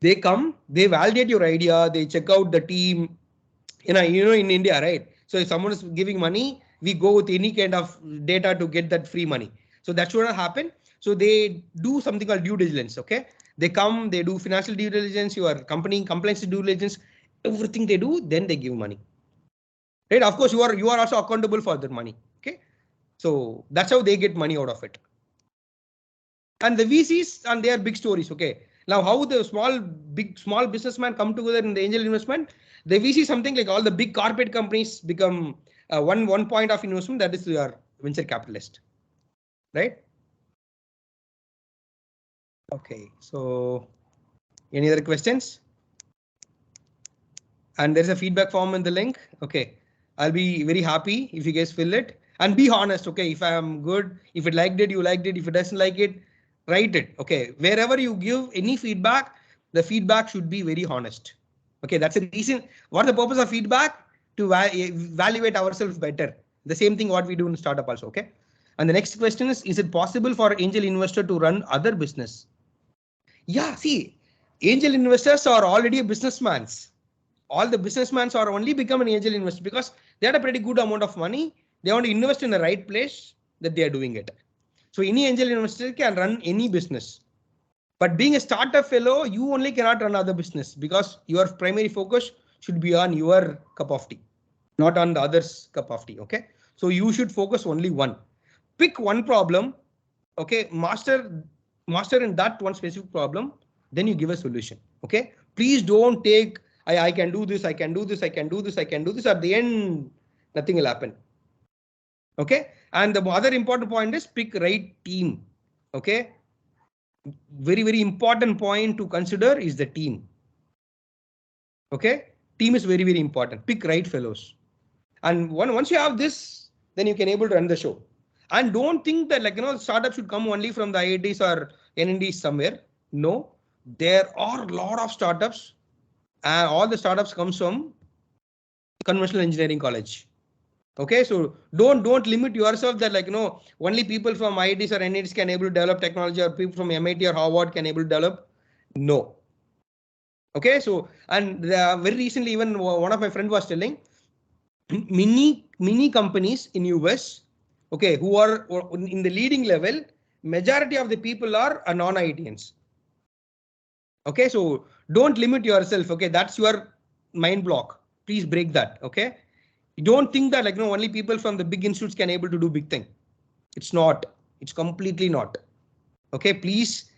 They come, they validate your idea, they check out the team. In India, right? So if someone is giving money, we go with any kind of data to get that free money. So that shouldn't happen. So they do something called due diligence. Okay, they come, they do financial due diligence, your company compliance due diligence, everything they do, then they give money. Right? Of course, you are also accountable for that money. Okay, so that's how they get money out of it. And the VCs and their big stories. Okay, now how the small businessmen come together in the angel investment. The VC something like all the big corporate companies become one point of investment, that is your venture capitalist, right? Okay, so any other questions? And there's a feedback form in the link. Okay, I'll be very happy if you guys fill it and be honest. Okay, if I am good, if it liked it, you liked it. If it doesn't like it, write it. Okay, wherever you give any feedback, the feedback should be very honest. Okay, that's the reason. What's the purpose of feedback? To evaluate ourselves better. The same thing what we do in startup also. Okay, and the next question is it possible for angel investor to run other business? Yeah, see, angel investors are already a businessman's. All the businessmen are only become an angel investor because they had a pretty good amount of money. They want to invest in the right place that they are doing it. So any angel investor can run any business. But being a startup fellow, you only cannot run other business because your primary focus should be on your cup of tea, not on the other's cup of tea. Okay, so you should focus only one. Pick one problem. Okay, master in that one specific problem. Then you give a solution. Okay, please don't take I can do this, I can do this, I can do this, I can do this. At the end, nothing will happen. Okay, and the other important point is pick right team. Okay, very, very important point to consider is the team. Okay, team is very, very important. Pick right fellows. And once you have this, then you can able to run the show. And don't think that startup should come only from the IITs or NNDs somewhere. No, there are a lot of startups. And all the startups comes from conventional engineering college. Okay, so don't limit yourself that only people from IITs or NITs can able to develop technology, or people from MIT or Harvard can able to develop. No. Okay, so and very recently even one of my friend was telling many companies in US, okay, who are in the leading level, majority of the people are non-IITians. Okay, so don't limit yourself. Okay, that's your mind block. Please break that. Okay, you don't think that only people from the big institutes can able to do big thing. It's not. It's completely not. Okay, please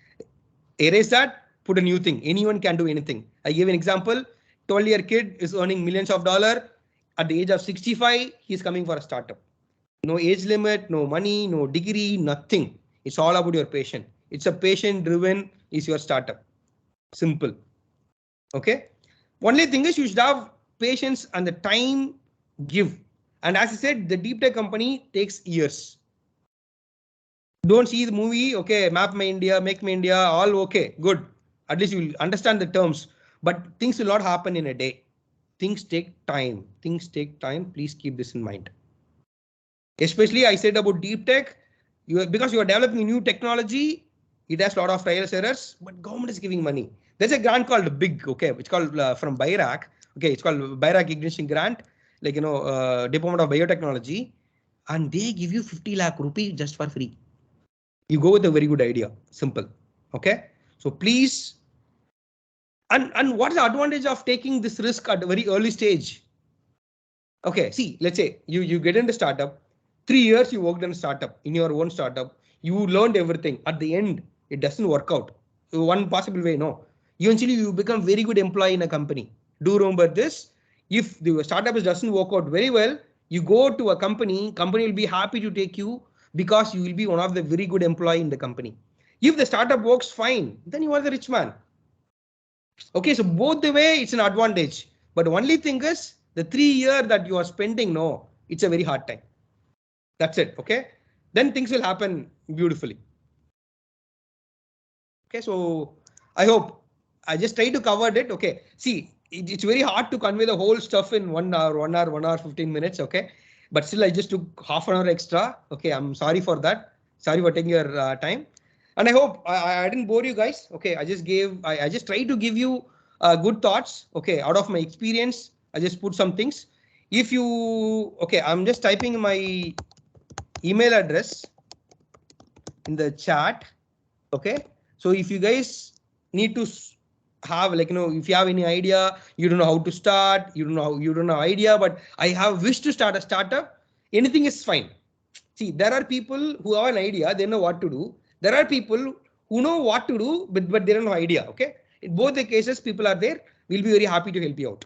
erase that. Put a new thing. Anyone can do anything. I give an example. 12-year kid is earning millions of dollars. At the age of 65, he's coming for a startup. No age limit, no money, no degree, nothing. It's all about your passion. It's a patient driven is your startup. Simple. Okay. Only thing is you should have patience and the time give. And as I said, the deep tech company takes years. Don't see the movie, okay, map my India, make my India, all okay, good. At least you will understand the terms, but things will not happen in a day. Things take time. Things take time. Please keep this in mind. Especially I said about deep tech, because you are developing new technology, it has a lot of trials errors, but government is giving money. There's a grant called BIG, okay, it's called from BIRAC, okay, it's called BIRAC Ignition Grant, like, Department of Biotechnology, and they give you 50 lakh rupee just for free. You go with a very good idea, simple, okay? So please, and what's the advantage of taking this risk at a very early stage? Okay, see, let's say you get into startup, 3 years you worked in a startup, in your own startup, you learned everything. At the end, it doesn't work out. One possible way, no. Eventually, you become very good employee in a company. Do remember this. If the startup doesn't work out very well, you go to a company will be happy to take you because you will be one of the very good employee in the company. If the startup works fine, then you are the rich man. Okay, so both the way it's an advantage. But only thing is the 3 years that you are spending, no, it's a very hard time. That's it. Okay, then things will happen beautifully. Okay, so I hope I just try to cover it. Okay, see, it's very hard to convey the whole stuff in 1 hour, 1 hour, 15 minutes. Okay, but still I just took half an hour extra. Okay, I'm sorry for that. Sorry for taking your time. And I hope I didn't bore you guys. Okay, I just tried to give you good thoughts. Okay, out of my experience, I just put some things. If you, okay, I'm just typing my email address in the chat. Okay, so if you guys need to have, like, if you have any idea, you don't know how to start, you don't know idea, but I have wish to start a startup, anything is fine. See, there are people who have an idea, they know what to do. There are people who know what to do, but they don't know idea. Okay, in both the cases, people are there. We'll be very happy to help you out.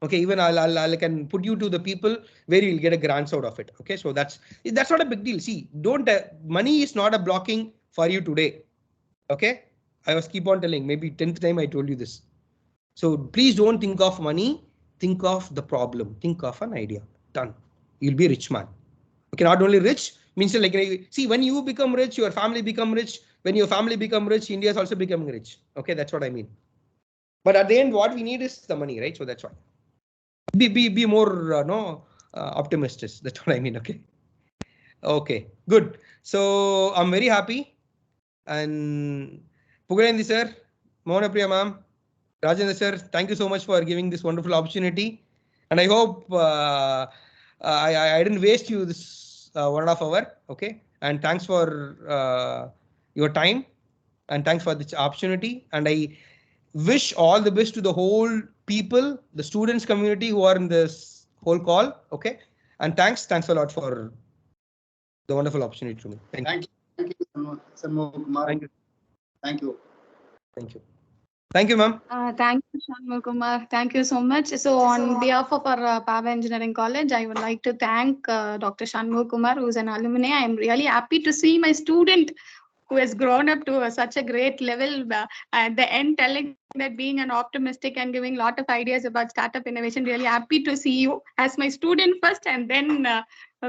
Okay, even I can put you to the people where you'll get a grants out of it. Okay, so that's not a big deal. See, don't money is not a blocking for you today. Okay, I was keep on telling, maybe 10th time I told you this. So please don't think of money. Think of the problem. Think of an idea. Done. You'll be a rich man. Okay, not only rich means, like, see, when you become rich, your family become rich. When your family become rich, India is also becoming rich. Okay, that's what I mean. But at the end, what we need is the money, right? So that's why. Be more optimistic. That's what I mean. Okay. Okay, good. So I'm very happy. And Pugarendi sir, Monapriya ma'am, Rajendra sir, thank you so much for giving this wonderful opportunity. And I hope I didn't waste you this 1.5 hour. Okay, and thanks for your time, and thanks for this opportunity. And I wish all the best to the whole people, the students community who are in this whole call. Okay, and thanks a lot for the wonderful opportunity to me. Thank you. Thank you, Shanmugh Kumar. Thank you. Thank you. Thank you. Thank you, ma'am. Thank you, Shanmugh Kumar. Thank you so much. So on behalf of our Paavai Engineering College, I would like to thank Dr. Shanmugh Kumar, who is an alumni. I am really happy to see my student who has grown up to such a great level, at the end telling that being an optimistic and giving a lot of ideas about startup innovation. Really happy to see you as my student first and then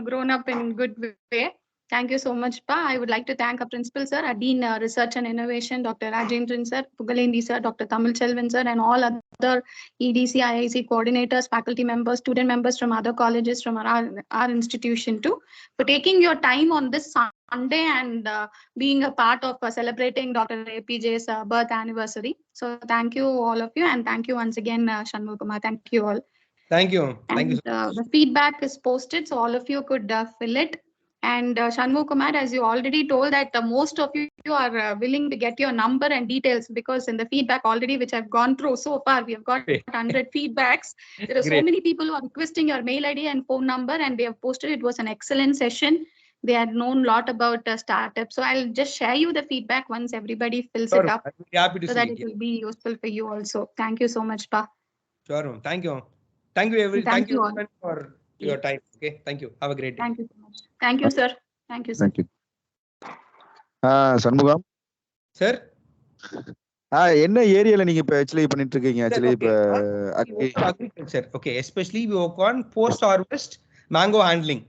grown up in good way. Thank you so much, Pa. I would like to thank our principal, sir, our Dean Research and Innovation, Dr. Rajendran, sir, Pugalendi, sir, Dr. Tamil Chelvan, sir, and all other EDC, IIC coordinators, faculty members, student members from other colleges, from our institution too, for taking your time on this Sunday and being a part of celebrating Dr. APJ's birth anniversary. So thank you, all of you, and thank you once again, Shanmugh Kumar. Thank you all. Thank you. Thank you. The feedback is posted, so all of you could fill it. And Shanmugh Kumar, as you already told that most of you are willing to get your number and details, because in the feedback already, which I've gone through so far, we have got 100 feedbacks. There are so many people who are requesting your mail ID and phone number, and they have posted. It was an excellent session. They had known a lot about startups. So I'll just share you the feedback once everybody fills it up, happy to so that it will be useful for you also. Thank you so much, Pa. Sure, thank you. Thank you, Thank you all for your time. Okay, thank you. Have a great day. Thank you so much. Thank you, sir. Thank you, sir. Thank you. Shanmugam? Sir? என்ன ஏரியால நீங்க இப்ப actually பண்ணிட்டு இருக்கீங்க? Actually இப்ப agriculture. Okay, especially we work on post harvest mango handling.